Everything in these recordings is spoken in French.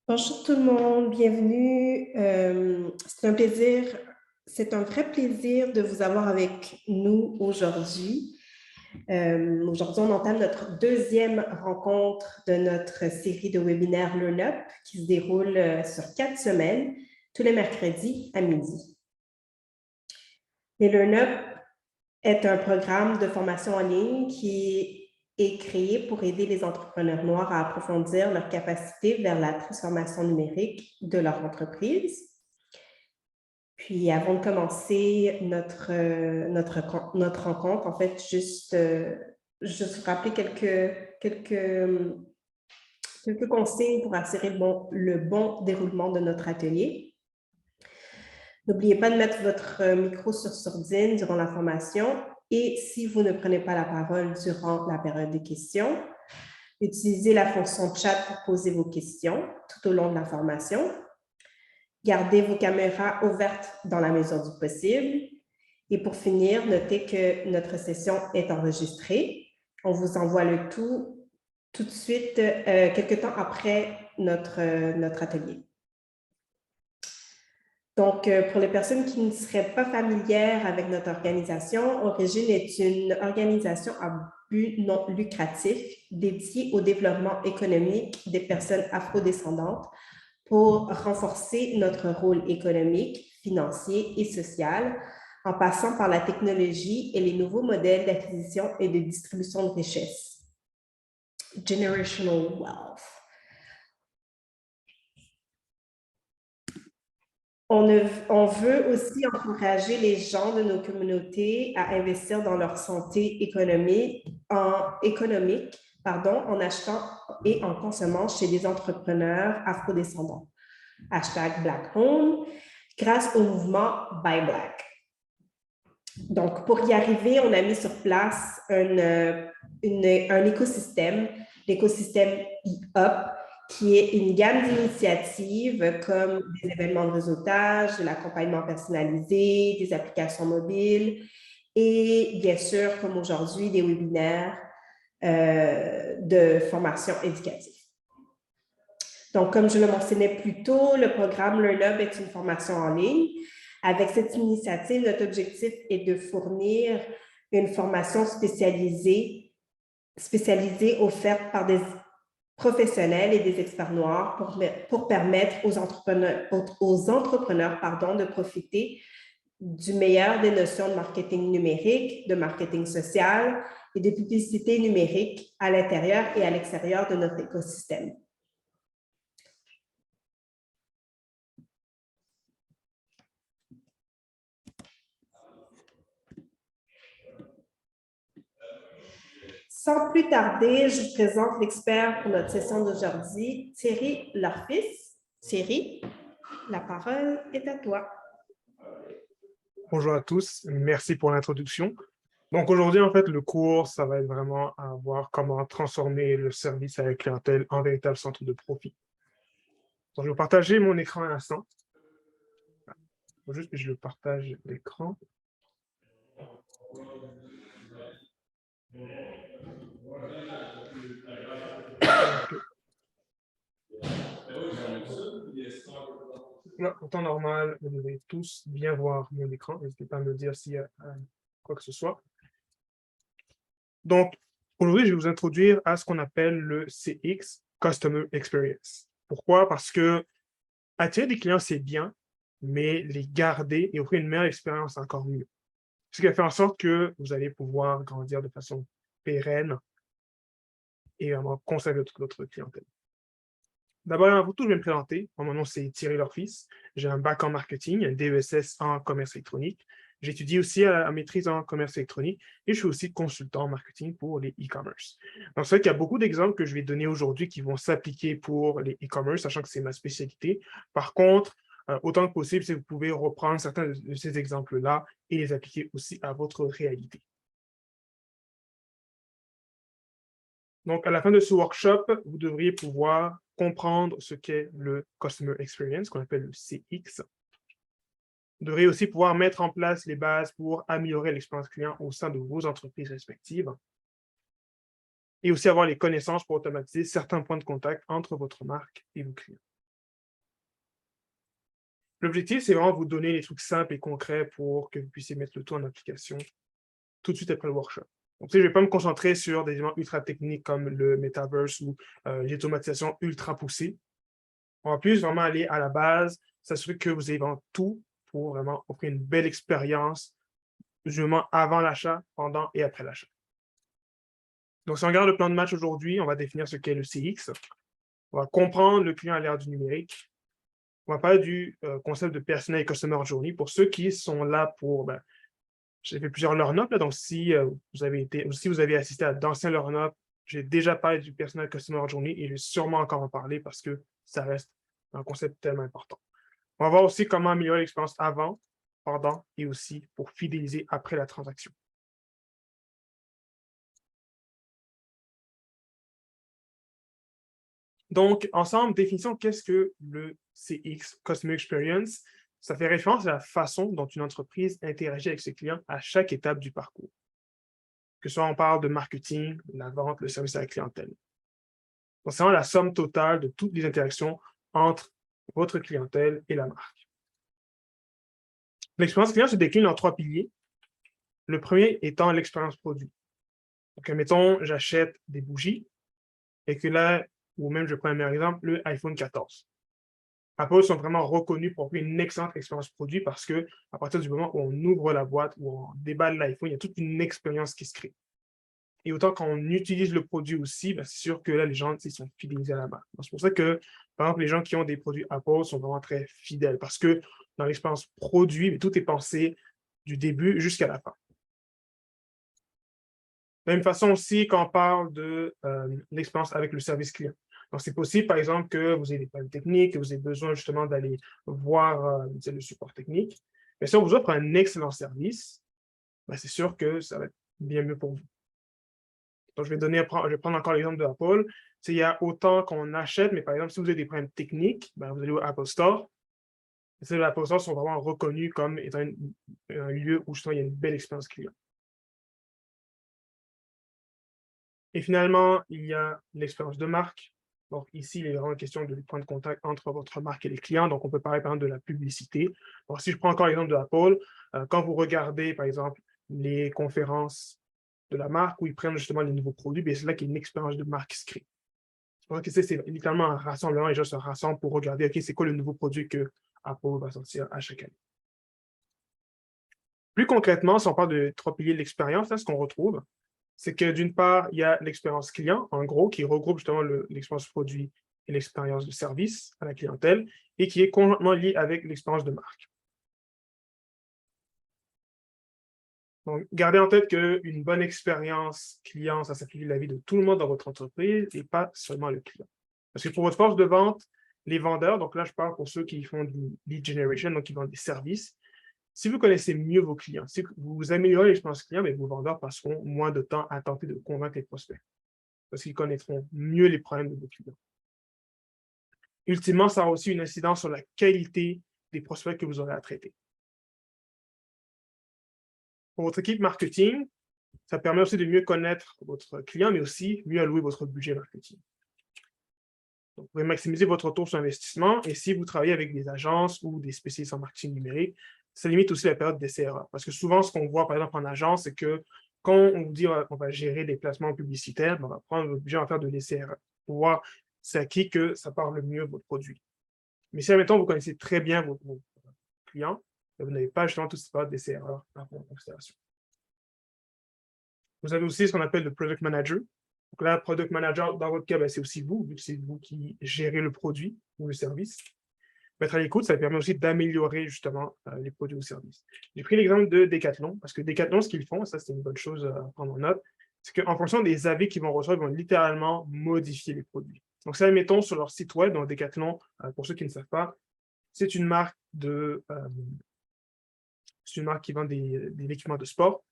Bonjour tout le monde, bienvenue. C'est un vrai plaisir de vous avoir avec nous aujourd'hui. Aujourd'hui, on entame notre deuxième rencontre de notre série de webinaires Learn Up qui se déroule sur 4 semaines, tous les mercredis à midi. Les Learn Up est un programme de formation en ligne qui est créé pour aider les entrepreneurs noirs à approfondir leur capacité vers la transformation numérique de leur entreprise. Puis, avant de commencer notre rencontre, en fait, juste vous rappeler quelques consignes pour assurer le bon déroulement de notre atelier. N'oubliez pas de mettre votre micro sur sourdine durant la formation et si vous ne prenez pas la parole durant la période des questions, utilisez la fonction chat pour poser vos questions tout au long de la formation. Gardez vos caméras ouvertes dans la mesure du possible. Et pour finir, notez que notre session est enregistrée. On vous envoie le tout de suite, quelques temps après notre atelier. Donc, pour les personnes qui ne seraient pas familières avec notre organisation, Origine est une organisation à but non lucratif dédiée au développement économique des personnes afrodescendantes pour renforcer notre rôle économique, financier et social en passant par la technologie et les nouveaux modèles d'acquisition et de distribution de richesses. Generational wealth. On veut aussi encourager les gens de nos communautés à investir dans leur santé économique en achetant et en consommant chez des entrepreneurs afrodescendants. #BlackOwned, grâce au mouvement Buy Black. Donc, pour y arriver, on a mis sur place un écosystème, l'écosystème e-up, qui est une gamme d'initiatives comme des événements de réseautage, de l'accompagnement personnalisé, des applications mobiles et bien sûr, comme aujourd'hui, des webinaires de formation éducative. Donc, comme je le mentionnais plus tôt, le programme LearnUp est une formation en ligne. Avec cette initiative, notre objectif est de fournir une formation spécialisée offerte par des professionnels et des experts noirs pour permettre aux entrepreneurs de profiter du meilleur des notions de marketing numérique, de marketing social et de publicité numérique à l'intérieur et à l'extérieur de notre écosystème. Sans plus tarder, je vous présente l'expert pour notre session d'aujourd'hui, Thierry Larfis. Thierry, la parole est à toi. Bonjour à tous, merci pour l'introduction. Donc aujourd'hui, en fait, le cours, ça va être vraiment à voir comment transformer le service à la clientèle en véritable centre de profit. Donc, je vais partager mon écran à l'instant. Il faut juste que je partage l'écran. Là, en temps normal, vous devez tous bien voir mon écran. N'hésitez pas à me dire s'il y a quoi que ce soit. Donc, aujourd'hui, je vais vous introduire à ce qu'on appelle le CX, Customer Experience. Pourquoi? Parce que attirer des clients, c'est bien, mais les garder et offrir une meilleure expérience, c'est encore mieux. Ce qui va faire en sorte que vous allez pouvoir grandir de façon pérenne et vraiment conserver votre clientèle. D'abord, avant tout, je vais me présenter. Mon nom, c'est Thierry Lorfis. J'ai un bac en marketing, un DESS en commerce électronique. J'étudie aussi à la maîtrise en commerce électronique et je suis aussi consultant en marketing pour les e-commerce. Donc, c'est vrai qu'il y a beaucoup d'exemples que je vais donner aujourd'hui qui vont s'appliquer pour les e-commerce, sachant que c'est ma spécialité. Par contre, autant que possible, si vous pouvez reprendre certains de ces exemples-là et les appliquer aussi à votre réalité. Donc, à la fin de ce workshop, vous devriez pouvoir comprendre ce qu'est le Customer Experience, qu'on appelle le CX. Vous devrez aussi pouvoir mettre en place les bases pour améliorer l'expérience client au sein de vos entreprises respectives et aussi avoir les connaissances pour automatiser certains points de contact entre votre marque et vos clients. L'objectif, c'est vraiment vous donner des trucs simples et concrets pour que vous puissiez mettre le tout en application tout de suite après le workshop. Donc, je ne vais pas me concentrer sur des éléments ultra techniques comme le metaverse ou les automatisations ultra poussées. On va plus vraiment aller à la base, s'assurer que vous avez vraiment tout pour vraiment offrir une belle expérience, justement avant l'achat, pendant et après l'achat. Donc, si on regarde le plan de match aujourd'hui, on va définir ce qu'est le CX. On va comprendre le client à l'ère du numérique. On va parler du concept de personnel et customer journey pour ceux qui sont là pour j'ai fait plusieurs learn-up, donc si vous avez assisté à d'anciens learn-up, j'ai déjà parlé du Personal Customer Journey et je vais sûrement encore en parler parce que ça reste un concept tellement important. On va voir aussi comment améliorer l'expérience avant, pendant et aussi pour fidéliser après la transaction. Donc, ensemble, définissons qu'est-ce que le CX, Customer Experience. Ça fait référence à la façon dont une entreprise interagit avec ses clients à chaque étape du parcours. Que ce soit on parle de marketing, la vente, le service à la clientèle. Donc, c'est vraiment la somme totale de toutes les interactions entre votre clientèle et la marque. L'expérience client se décline en 3 piliers. Le premier étant l'expérience produit. Donc, admettons, j'achète des bougies et que là, ou même je prends un meilleur exemple, le iPhone 14. Apple sont vraiment reconnus pour offrir une excellente expérience produit parce que à partir du moment où on ouvre la boîte, où on déballe l'iPhone, il y a toute une expérience qui se crée. Et autant quand on utilise le produit aussi, c'est sûr que là, les gens ils sont fidélisés à la marque. C'est pour ça que, par exemple, les gens qui ont des produits Apple sont vraiment très fidèles parce que dans l'expérience produit, tout est pensé du début jusqu'à la fin. De la même façon aussi, quand on parle de l'expérience avec le service client. Donc, c'est possible, par exemple, que vous ayez des problèmes techniques, que vous ayez besoin justement d'aller voir le support technique. Mais si on vous offre un excellent service, c'est sûr que ça va être bien mieux pour vous. Donc, je vais prendre encore l'exemple de Apple. Il y a autant qu'on achète, mais par exemple, si vous avez des problèmes techniques, vous allez au Apple Store. Les Apple Store sont vraiment reconnus comme étant un lieu où justement il y a une belle expérience client. Et finalement, il y a l'expérience de marque. Donc ici, il est vraiment question de point de contact entre votre marque et les clients. Donc, on peut parler par exemple de la publicité. Donc, si je prends encore l'exemple de Apple, quand vous regardez, par exemple, les conférences de la marque où ils prennent justement les nouveaux produits, c'est là qu'il y a une expérience de marque qui se crée. Donc, c'est littéralement un rassemblement. Les gens se rassemblent pour regarder, OK, c'est quoi le nouveau produit que Apple va sortir à chaque année. Plus concrètement, si on parle de 3 piliers de l'expérience, là, ce qu'on retrouve, c'est que d'une part, il y a l'expérience client, en gros, qui regroupe justement l'expérience produit et l'expérience de service à la clientèle, et qui est conjointement liée avec l'expérience de marque. Donc, gardez en tête qu'une bonne expérience client, ça simplifie la vie de tout le monde dans votre entreprise et pas seulement le client. Parce que pour votre force de vente, les vendeurs, donc là, je parle pour ceux qui font du lead generation, donc qui vendent des services, si vous connaissez mieux vos clients, si vous améliorez l'expérience client, vos vendeurs passeront moins de temps à tenter de convaincre les prospects parce qu'ils connaîtront mieux les problèmes de vos clients. Ultimement, ça aura aussi une incidence sur la qualité des prospects que vous aurez à traiter. Pour votre équipe marketing, ça permet aussi de mieux connaître votre client, mais aussi mieux allouer votre budget marketing. Donc, vous pouvez maximiser votre retour sur investissement et si vous travaillez avec des agences ou des spécialistes en marketing numérique, ça limite aussi la période d'essai-erreur. Parce que souvent, ce qu'on voit, par exemple, en agence, c'est que quand on vous dit qu'on va gérer des placements publicitaires, on va prendre votre budget, on va faire de l'essai-erreur pour voir c'est à qui que ça parle le mieux votre produit. Mais si, admettons, vous connaissez très bien vos clients, vous n'avez pas justement toute cette période d'essai-erreur à prendre en considération. Vous avez aussi ce qu'on appelle le product manager. Donc là, product manager, dans votre cas, c'est aussi vous, vu que c'est vous qui gérez le produit ou le service. Être à l'écoute, ça permet aussi d'améliorer justement les produits ou services. J'ai pris l'exemple de Decathlon, parce que Decathlon, ce qu'ils font, ça c'est une bonne chose à prendre en note, c'est qu'en fonction des avis qu'ils vont recevoir, ils vont littéralement modifier les produits. Donc, ça, mettons sur leur site web, donc Decathlon, pour ceux qui ne savent pas, c'est une marque qui vend des équipements de sport.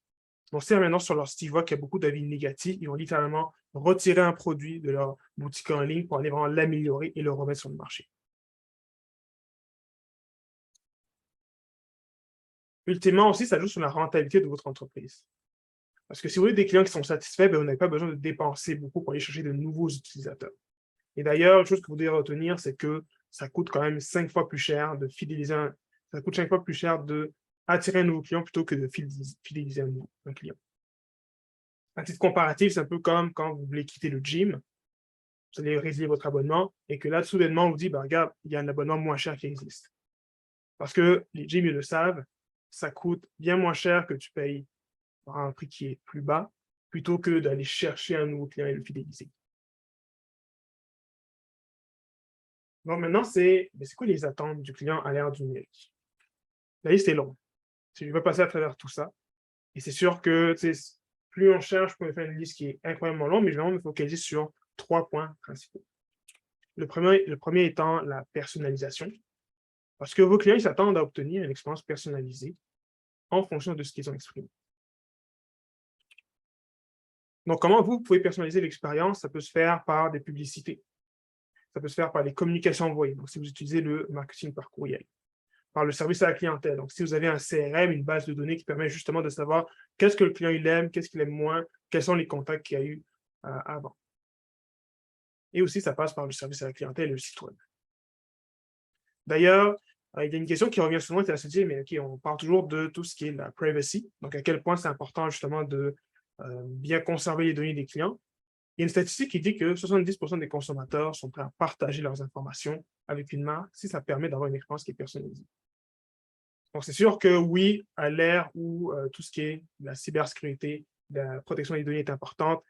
Donc, si maintenant sur leur site, ils voient qu'il y a beaucoup d'avis négatifs, ils vont littéralement retirer un produit de leur boutique en ligne pour aller vraiment l'améliorer et le remettre sur le marché. Ultimement aussi, ça joue sur la rentabilité de votre entreprise. Parce que si vous avez des clients qui sont satisfaits, vous n'avez pas besoin de dépenser beaucoup pour aller chercher de nouveaux utilisateurs. Et d'ailleurs, une chose que vous devez retenir, c'est que ça coûte quand même 5 fois plus cher de fidéliser Ça coûte 5 fois plus cher d'attirer un nouveau client plutôt que de fidéliser un client. À titre comparatif, c'est un peu comme quand vous voulez quitter le gym, vous allez résilier votre abonnement et que là, soudainement, on vous dit, bah, regarde, il y a un abonnement moins cher qui existe. Parce que les gyms, ils le savent, ça coûte bien moins cher que tu payes par un prix qui est plus bas, plutôt que d'aller chercher un nouveau client et le fidéliser. Donc maintenant, c'est quoi les attentes du client à l'ère du numérique? La liste est longue. Je vais passer à travers tout ça. Et c'est sûr que plus on cherche, plus on fait une liste qui est incroyablement longue, mais je vais vraiment me focaliser sur 3 points principaux. Le premier étant la personnalisation, parce que vos clients ils s'attendent à obtenir une expérience personnalisée en fonction de ce qu'ils ont exprimé. Donc, comment vous pouvez personnaliser l'expérience? Ça peut se faire par des publicités. Ça peut se faire par des communications envoyées. Donc, si vous utilisez le marketing par courriel, par le service à la clientèle. Donc, si vous avez un CRM, une base de données qui permet justement de savoir qu'est-ce que le client il aime, qu'est-ce qu'il aime moins, quels sont les contacts qu'il y a eu avant. Et aussi, ça passe par le service à la clientèle et le site web. D'ailleurs, il y a une question qui revient souvent, c'est à se dire, mais OK, on parle toujours de tout ce qui est la privacy, donc à quel point c'est important justement de bien conserver les données des clients. Il y a une statistique qui dit que 70% des consommateurs sont prêts à partager leurs informations avec une marque si ça permet d'avoir une expérience qui est personnalisée. Donc, c'est sûr que oui, à l'ère où tout ce qui est la cybersécurité, la protection des données est importante,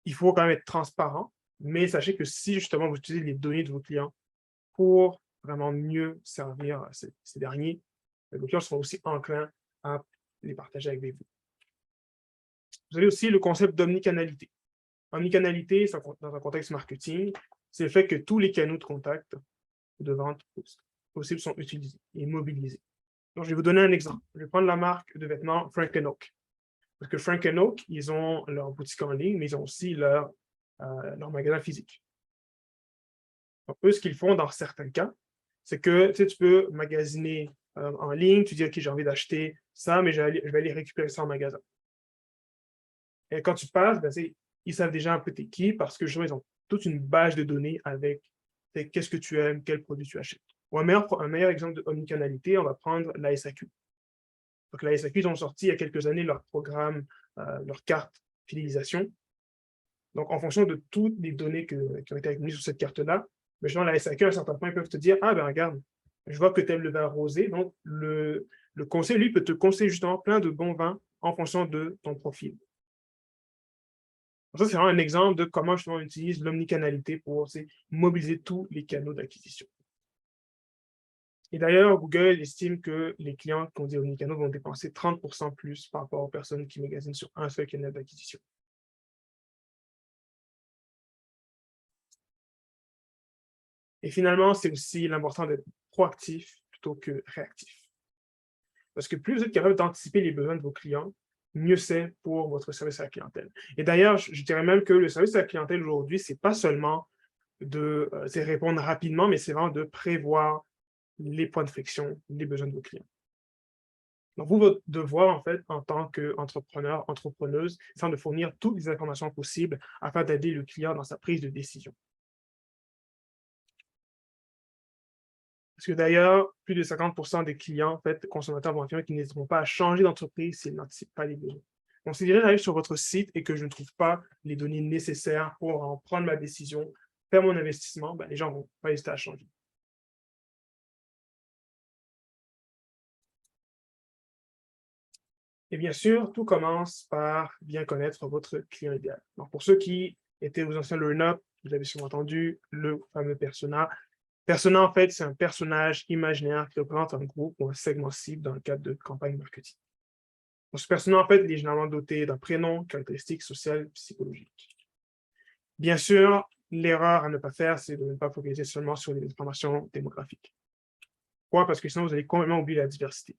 il faut quand même être transparent, mais sachez que si justement vous utilisez les données de vos clients pour vraiment mieux servir ces derniers, vos clients seront aussi enclins à les partager avec vous. Vous avez aussi le concept d'omnicanalité. Omnicanalité, dans un contexte marketing, c'est le fait que tous les canaux de contact, de vente possibles sont utilisés et mobilisés. Donc, je vais vous donner un exemple. Je vais prendre la marque de vêtements Frank & Oak. Parce que Frank & Oak, ils ont leur boutique en ligne, mais ils ont aussi leur magasin physique. Donc, eux, ce qu'ils font dans certains cas, c'est que tu peux magasiner en ligne, tu dis, OK, j'ai envie d'acheter ça, mais je vais aller récupérer ça en magasin. Et quand tu passes, ils savent déjà un peu t'es qui parce que justement, ils ont toute une base de données avec qu'est-ce que tu aimes, quel produit tu achètes. Ou un meilleur exemple de omnicanalité, on va prendre la SAQ. Donc, la SAQ, ils ont sorti il y a quelques années leur programme, leur carte fidélisation. Donc, en fonction de toutes les données qui ont été accumulées sur cette carte-là, justement, la SAQ, à un certain point, ils peuvent te dire, ah ben regarde, je vois que tu aimes le vin rosé, donc le conseil, lui, peut te conseiller justement plein de bons vins en fonction de ton profil. Donc ça, c'est vraiment un exemple de comment justement on utilise l'omnicanalité pour mobiliser tous les canaux d'acquisition. Et d'ailleurs, Google estime que les clients qui ont des omnicanaux vont dépenser 30% plus par rapport aux personnes qui magasinent sur un seul canal d'acquisition. Et finalement, c'est aussi l'important d'être proactif plutôt que réactif. Parce que plus vous êtes capable d'anticiper les besoins de vos clients, mieux c'est pour votre service à la clientèle. Et d'ailleurs, je dirais même que le service à la clientèle aujourd'hui, c'est pas seulement de répondre rapidement, mais c'est vraiment de prévoir les points de friction, les besoins de vos clients. Donc, vous, votre devoir, en fait, en tant qu'entrepreneur, entrepreneuse, c'est de fournir toutes les informations possibles afin d'aider le client dans sa prise de décision. Parce que d'ailleurs, plus de 50% des clients, en fait, consommateurs vont affirmer qu'ils n'hésiteront pas à changer d'entreprise s'ils n'anticipent pas les besoins. Donc, si déjà j'arrive sur votre site et que je ne trouve pas les données nécessaires pour en prendre ma décision, faire mon investissement, les gens ne vont pas hésiter à changer. Et bien sûr, tout commence par bien connaître votre client idéal. Donc, pour ceux qui étaient aux anciens learn-up, vous avez sûrement entendu le fameux persona. Persona, en fait, c'est un personnage imaginaire qui représente un groupe ou un segment cible dans le cadre de campagne marketing. Donc, ce persona, en fait, il est généralement doté d'un prénom, caractéristiques sociales, psychologiques. Bien sûr, l'erreur à ne pas faire, c'est de ne pas focaliser seulement sur les informations démographiques. Pourquoi? Parce que sinon, vous allez complètement oublier la diversité.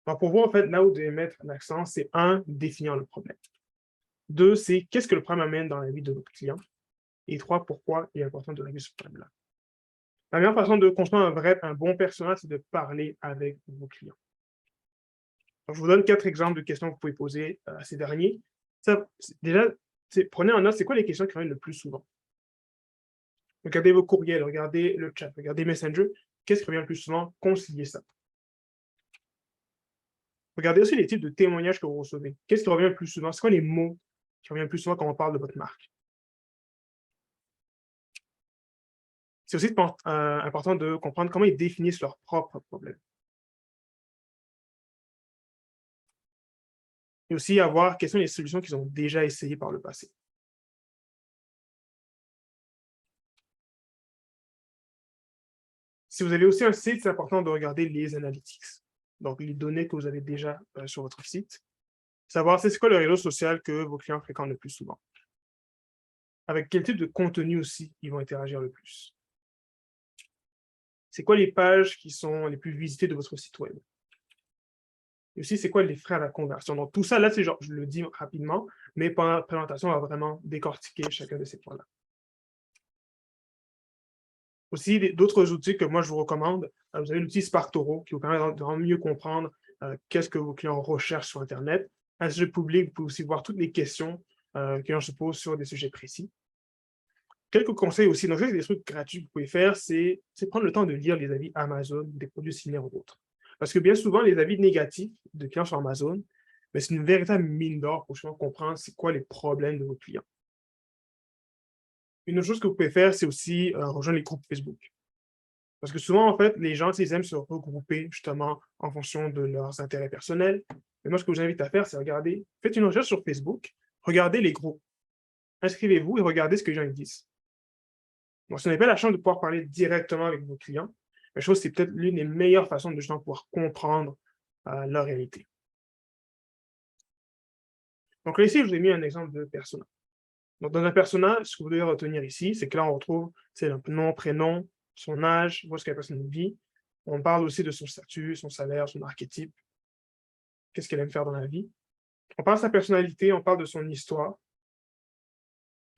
Donc, pour vous, en fait, là où vous devez mettre l'accent, c'est 1, définir le problème. 2, c'est qu'est-ce que le problème amène dans la vie de votre client. Et 3, pourquoi il est important de régler ce problème-là. La meilleure façon de construire un bon personnage, c'est de parler avec vos clients. Donc, je vous donne 4 exemples de questions que vous pouvez poser à ces derniers. Déjà, prenez en note, c'est quoi les questions qui reviennent le plus souvent? Regardez vos courriels, regardez le chat, regardez Messenger. Qu'est-ce qui revient le plus souvent? Conciliez ça. Regardez aussi les types de témoignages que vous recevez. Qu'est-ce qui revient le plus souvent? C'est quoi les mots qui reviennent le plus souvent quand on parle de votre marque? C'est aussi important de comprendre comment ils définissent leurs propres problèmes. Et aussi avoir quelles sont les solutions qu'ils ont déjà essayées par le passé. Si vous avez aussi un site, c'est important de regarder les analytics. Donc, les données que vous avez déjà sur votre site. Savoir c'est quoi le réseau social que vos clients fréquentent le plus souvent. Avec quel type de contenu aussi ils vont interagir le plus. C'est quoi les pages qui sont les plus visitées de votre site web. Et aussi, c'est quoi les frais à la conversion. Donc, tout ça, là, c'est genre, je le dis rapidement, mais pendant la présentation, on va vraiment décortiquer chacun de ces points-là. Aussi, d'autres outils que moi, je vous recommande, vous avez l'outil SparkToro qui vous permet de vraiment mieux comprendre qu'est-ce que vos clients recherchent sur Internet. Un sujet public, vous pouvez aussi voir toutes les questions que les clients se posent sur des sujets précis. Quelques conseils aussi, donc ça, c'est des trucs gratuits que vous pouvez faire, c'est prendre le temps de lire les avis Amazon, des produits similaires ou autres. Parce que bien souvent, les avis négatifs de clients sur Amazon, ben, c'est une véritable mine d'or pour justement comprendre c'est quoi les problèmes de vos clients. Une autre chose que vous pouvez faire, c'est aussi rejoindre les groupes Facebook. Parce que souvent, en fait, les gens, ils aiment se regrouper justement en fonction de leurs intérêts personnels. Mais moi, ce que je vous invite à faire, c'est regarder, faites une recherche sur Facebook, regardez les groupes, inscrivez-vous et regardez ce que les gens ils disent. Bon, si vous n'avez pas la chance de pouvoir parler directement avec vos clients, je trouve que c'est peut-être l'une des meilleures façons de justement pouvoir comprendre leur réalité. Donc là, ici, je vous ai mis un exemple de persona. Donc, dans un persona, ce que vous devez retenir ici, c'est que là, on retrouve le nom, prénom, son âge, où est-ce que la personne vit. On parle aussi de son statut, son salaire, son archétype, qu'est-ce qu'elle aime faire dans la vie. On parle de sa personnalité, on parle de son histoire,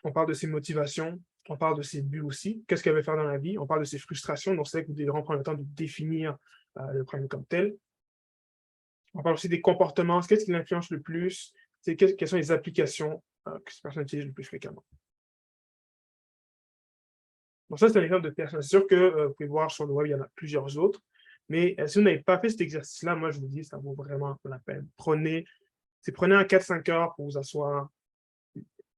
on parle de ses motivations, on parle de ses buts aussi, qu'est-ce qu'elle veut faire dans la vie, on parle de ses frustrations, donc c'est vrai que vous devez vraiment prendre le temps de définir le problème comme tel. On parle aussi des comportements, qu'est-ce qui l'influence le plus, quelles sont les applications que cette personne utilise le plus fréquemment. Donc ça, c'est un exemple de personne. C'est sûr que vous pouvez voir sur le web, il y en a plusieurs autres, mais si vous n'avez pas fait cet exercice-là, moi, je vous dis, ça vaut vraiment la peine. Prenez un 4-5 heures pour vous asseoir,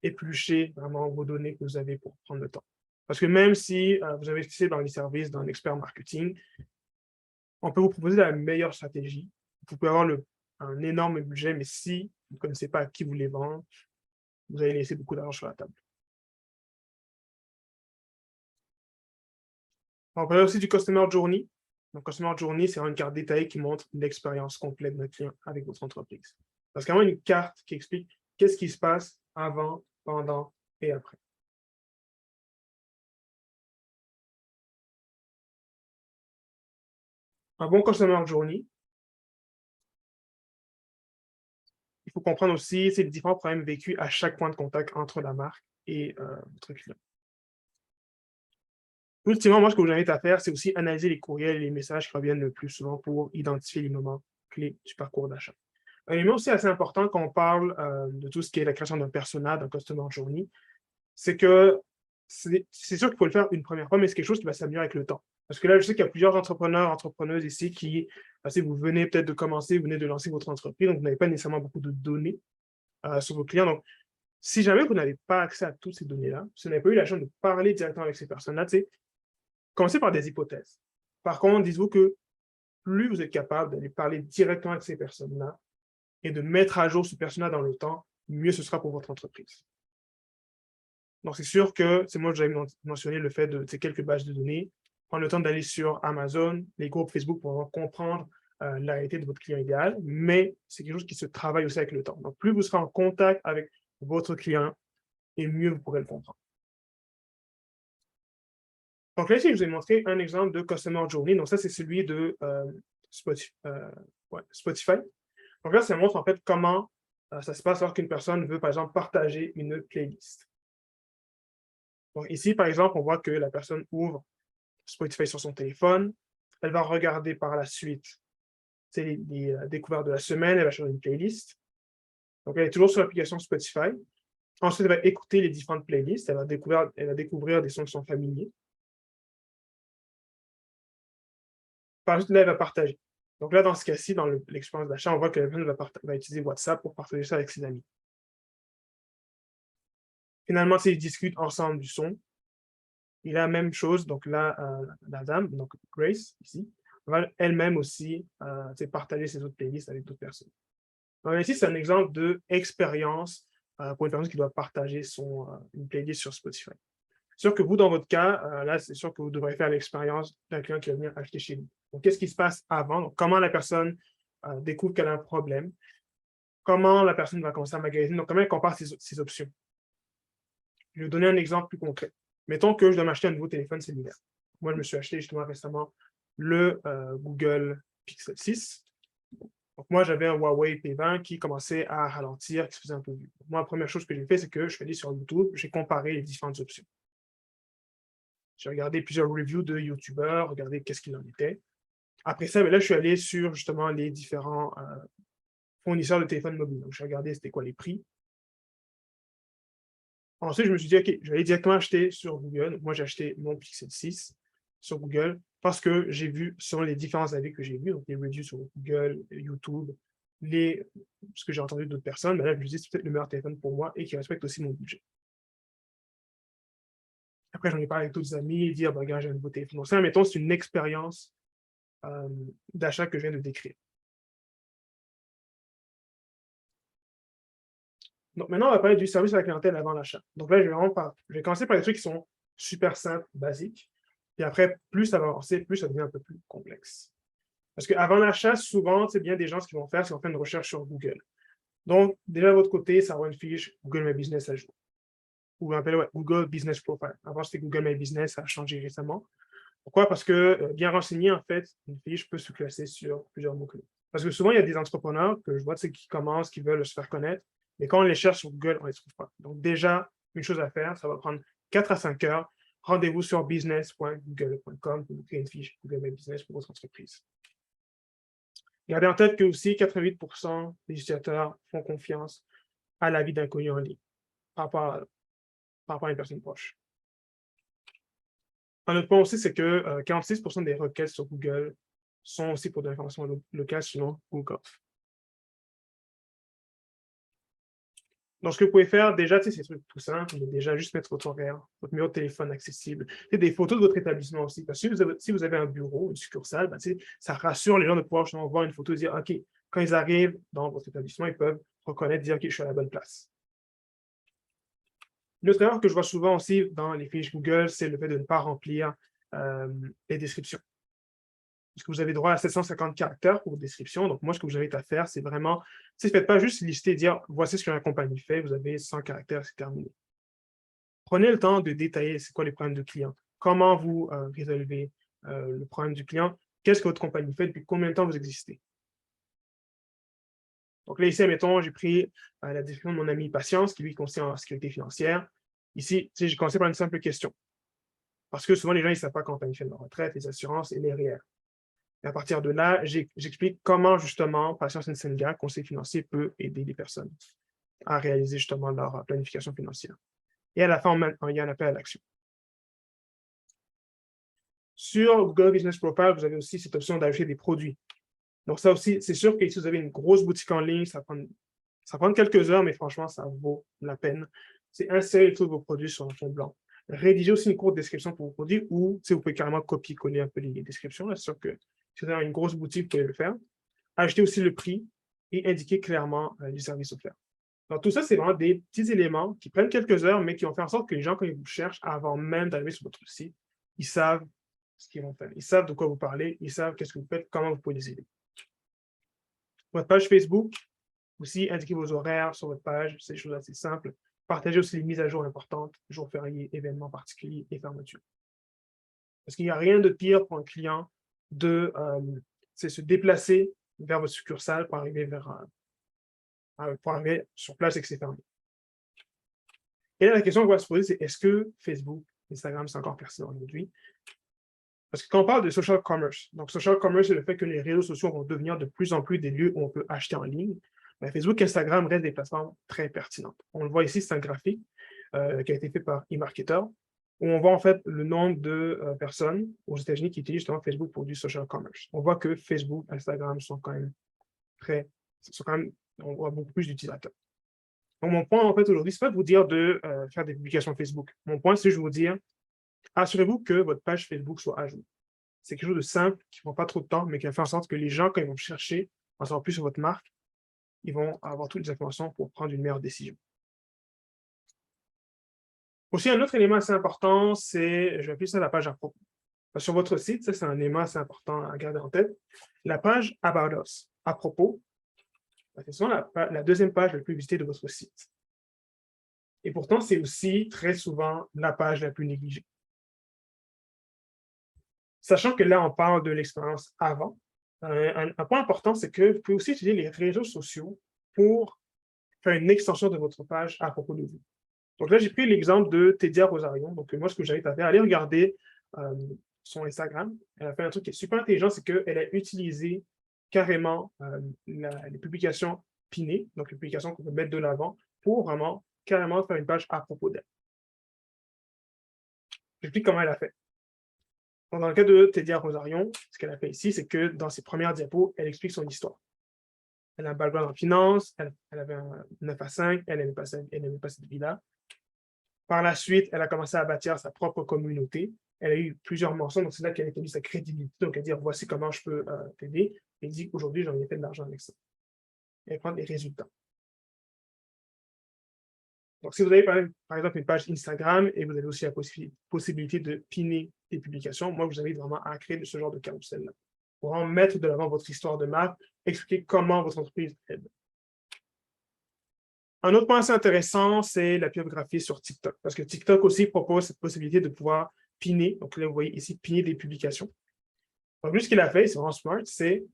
éplucher vraiment vos données que vous avez pour prendre le temps. Parce que même si vous investissez dans les services d'un expert marketing, on peut vous proposer la meilleure stratégie. Vous pouvez avoir un énorme budget, mais si vous ne connaissez pas à qui vous les vendre, vous allez laisser beaucoup d'argent sur la table. On parle aussi du Customer Journey. Donc, Customer Journey, c'est une carte détaillée qui montre l'expérience complète d'un client avec votre entreprise. Parce qu'il y a vraiment une carte qui explique qu'est-ce qui se passe avant, pendant et après. Un bon Customer Journey, il faut comprendre aussi les différents problèmes vécus à chaque point de contact entre la marque et votre client. Ultimement, moi, ce que je vous invite à faire, c'est aussi analyser les courriels et les messages qui reviennent le plus souvent pour identifier les moments clés du parcours d'achat. Un élément aussi assez important quand on parle de tout ce qui est la création d'un persona, d'un customer journey, c'est que c'est sûr qu'il faut le faire une première fois, mais c'est quelque chose qui va s'améliorer avec le temps. Parce que là, je sais qu'il y a plusieurs entrepreneurs, entrepreneuses ici qui, vous venez peut-être de commencer, vous venez de lancer votre entreprise, donc vous n'avez pas nécessairement beaucoup de données sur vos clients. Donc, si jamais vous n'avez pas accès à toutes ces données-là, si vous n'avez pas eu la chance de parler directement avec ces personnes-là, commencez par des hypothèses. Par contre, dites-vous que plus vous êtes capable d'aller parler directement avec ces personnes-là et de mettre à jour ce persona dans le temps, mieux ce sera pour votre entreprise. Donc, c'est sûr que, c'est moi que j'avais mentionné le fait de ces quelques bases de données, prendre le temps d'aller sur Amazon, les groupes Facebook pour vraiment comprendre la réalité de votre client idéal, mais c'est quelque chose qui se travaille aussi avec le temps. Donc, plus vous serez en contact avec votre client, et mieux vous pourrez le comprendre. Donc là, ici, je vous ai montré un exemple de Customer Journey. Donc ça, c'est celui de Spotify. Donc là, ça montre en fait comment ça se passe lorsqu'une personne veut, par exemple, partager une playlist. Donc ici, par exemple, on voit que la personne ouvre Spotify sur son téléphone. Elle va regarder par la suite les découvertes de la semaine. Elle va choisir une playlist. Donc elle est toujours sur l'application Spotify. Ensuite, elle va écouter les différentes playlists. Elle va découvrir des sons qui sont familiers. Par la suite, là, elle va partager. Donc là, dans ce cas-ci, dans l'expérience d'achat, on voit que la personne va utiliser WhatsApp pour partager ça avec ses amis. Finalement, ils discutent ensemble du son. Et la même chose, donc là, la dame, donc Grace, ici, va elle-même aussi partager ses autres playlists avec d'autres personnes. Donc ici, c'est un exemple d'expérience pour une personne qui doit partager une playlist sur Spotify. C'est sûr que vous, dans votre cas, là, c'est sûr que vous devrez faire l'expérience d'un client qui va venir acheter chez vous. Donc, qu'est-ce qui se passe avant? Donc, comment la personne découvre qu'elle a un problème? Comment la personne va commencer à magasiner? Donc, comment elle compare ses options? Je vais vous donner un exemple plus concret. Mettons que je dois m'acheter un nouveau téléphone cellulaire. Moi, je me suis acheté justement récemment le Google Pixel 6. Donc, moi, j'avais un Huawei P20 qui commençait à ralentir, qui se faisait un peu vieux. Moi, la première chose que j'ai fait, c'est que je suis allé sur YouTube, j'ai comparé les différentes options. J'ai regardé plusieurs reviews de YouTubeurs, regardé qu'est-ce qu'il en était. Après ça, là, je suis allé sur justement les différents fournisseurs de téléphones mobiles. Donc, j'ai regardé c'était quoi les prix. Ensuite, je me suis dit, OK, je vais aller directement acheter sur Google. Moi, j'ai acheté mon Pixel 6 sur Google parce que j'ai vu sur les différents avis que j'ai vus, donc les reviews sur Google, YouTube, ce que j'ai entendu d'autres personnes, mais là, je me suis dit, c'est peut-être le meilleur téléphone pour moi et qui respecte aussi mon budget. Après, j'en ai parlé avec d'autres amis et dire, regarde, j'ai un nouveau téléphone. Donc, ça, mettons, c'est une expérience d'achat que je viens de décrire. Donc, maintenant, on va parler du service à la clientèle avant l'achat. Donc là, je vais commencer par des trucs qui sont super simples, basiques. Et après, plus ça va avancer, plus ça devient un peu plus complexe. Parce qu'avant l'achat, souvent, c'est bien des gens, ce qu'ils vont faire, c'est qu'ils vont faire une recherche sur Google. Donc, déjà, de votre côté, ça va avoir une fiche Google My Business à jour. Ou on appelle Google Business Profile. Avant, c'était Google My Business, ça a changé récemment. Pourquoi? Parce que bien renseigné, en fait, une fiche peut se classer sur plusieurs mots-clés. Parce que souvent, il y a des entrepreneurs que je vois qui commencent, qui veulent se faire connaître, mais quand on les cherche sur Google, on ne les trouve pas. Donc déjà, une chose à faire, ça va prendre 4 à 5 heures. Rendez-vous sur business.google.com pour créer une fiche Google My Business pour votre entreprise. Gardez en tête que aussi 88% des utilisateurs font confiance à l'avis d'inconnus en ligne par rapport à une personne proche. Un autre point aussi, c'est que 46% des requêtes sur Google sont aussi pour de l'information locale selon Google. Donc, ce que vous pouvez faire, déjà, c'est des trucs tout simples, mais déjà, juste mettre votre horaire, votre numéro de téléphone accessible, des photos de votre établissement aussi. Parce que si vous avez un bureau, une succursale, ça rassure les gens de pouvoir justement voir une photo et dire, OK, quand ils arrivent dans votre établissement, ils peuvent reconnaître, dire, OK, je suis à la bonne place. Une autre erreur que je vois souvent aussi dans les fiches Google, c'est le fait de ne pas remplir les descriptions. Parce que vous avez droit à 750 caractères pour vos descriptions. Donc, moi, ce que je vous invite à faire, c'est vraiment, faites pas juste lister et dire, voici ce que la compagnie fait, vous avez 100 caractères, c'est terminé. Prenez le temps de détailler c'est quoi les problèmes de client, comment vous résolvez le problème du client, qu'est-ce que votre compagnie fait, depuis combien de temps vous existez. Donc là, ici, admettons, j'ai pris la description de mon ami Patience, qui lui est conseiller en sécurité financière. Ici, j'ai commencé par une simple question. Parce que souvent, les gens, ils ne savent pas quand ils font leur retraite, les assurances et les REER. Et à partir de là, j'explique comment, justement, Patience Nsenga, conseiller financier, peut aider les personnes à réaliser, justement, leur planification financière. Et à la fin, il y a un appel à l'action. Sur Google Business Profile, vous avez aussi cette option d'ajouter des produits. Donc, ça aussi, c'est sûr que si vous avez une grosse boutique en ligne, ça prend quelques heures, mais franchement, ça vaut la peine. C'est insérer tous vos produits sur un fond blanc. Rédiger aussi une courte description pour vos produits ou vous pouvez carrément copier-coller un peu les descriptions. C'est sûr que si vous avez une grosse boutique, vous pouvez le faire. Ajouter aussi le prix et indiquer clairement les services offerts. Donc, tout ça, c'est vraiment des petits éléments qui prennent quelques heures, mais qui vont faire en sorte que les gens, quand ils vous cherchent, avant même d'arriver sur votre site, ils savent ce qu'ils vont faire. Ils savent de quoi vous parlez, ils savent qu'est-ce que vous faites, comment vous pouvez les aider. Votre page Facebook, aussi, indiquez vos horaires sur votre page, c'est des choses assez simples. Partagez aussi les mises à jour importantes, jours fériés, événements particuliers et fermetures. Parce qu'il n'y a rien de pire pour un client de se déplacer vers votre succursale pour arriver sur place et que c'est fermé. Et là, la question qu'on va se poser, c'est est-ce que Facebook, Instagram, c'est encore pertinent aujourd'hui? Parce que quand on parle de social commerce, donc social commerce, c'est le fait que les réseaux sociaux vont devenir de plus en plus des lieux où on peut acheter en ligne. Mais Facebook et Instagram restent des plateformes très pertinentes. On le voit ici, c'est un graphique qui a été fait par eMarketer. où on voit en fait le nombre de personnes aux États-Unis qui utilisent justement Facebook pour du social commerce. On voit que Facebook, Instagram sont quand même on voit beaucoup plus d'utilisateurs. Donc, mon point, en fait, aujourd'hui, c'est pas de vous dire de faire des publications Facebook. Mon point, c'est de vous dire, assurez-vous que votre page Facebook soit à jour. C'est quelque chose de simple, qui ne prend pas trop de temps, mais qui va faire en sorte que les gens, quand ils vont chercher, en savoir plus sur votre marque, ils vont avoir toutes les informations pour prendre une meilleure décision. Aussi, un autre élément assez important, c'est, je vais appeler ça la page à propos. Sur votre site, ça, c'est un élément assez important à garder en tête. La page About Us, à propos, c'est souvent la deuxième page la plus visitée de votre site. Et pourtant, c'est aussi très souvent la page la plus négligée. Sachant que là, on parle de l'expérience avant, un point important, c'est que vous pouvez aussi utiliser les réseaux sociaux pour faire une extension de votre page à propos de vous. Donc là, j'ai pris l'exemple de Tedia Rosarion. Donc moi, ce que j'invite à faire, aller regarder son Instagram. Elle a fait un truc qui est super intelligent, c'est qu'elle a utilisé carrément les publications pinées, donc les publications qu'on peut mettre de l'avant, pour vraiment carrément faire une page à propos d'elle. J'explique comment elle a fait. Donc, dans le cas de Tedia Rosarion, ce qu'elle a fait ici, c'est que dans ses premières diapos, elle explique son histoire. Elle a un background en finance, elle avait un 9 à 5, elle n'aimait pas cette vie-là. Par la suite, elle a commencé à bâtir sa propre communauté. Elle a eu plusieurs mentions, donc c'est là qu'elle a établi sa crédibilité. Donc, elle dit voici comment je peux t'aider. Elle dit aujourd'hui, j'en ai fait de l'argent avec ça. Elle prend des résultats. Donc, si vous avez par exemple une page Instagram et vous avez aussi la possibilité de pinner des publications, moi, je vous invite vraiment à créer ce genre de carrousel-là pour en mettre de l'avant votre histoire de marque, expliquer comment votre entreprise aide. Un autre point assez intéressant, c'est la biographie sur TikTok, parce que TikTok aussi propose cette possibilité de pouvoir pinner. Donc là, vous voyez ici, pinner des publications. Donc lui, ce qu'il a fait, c'est vraiment smart, c'est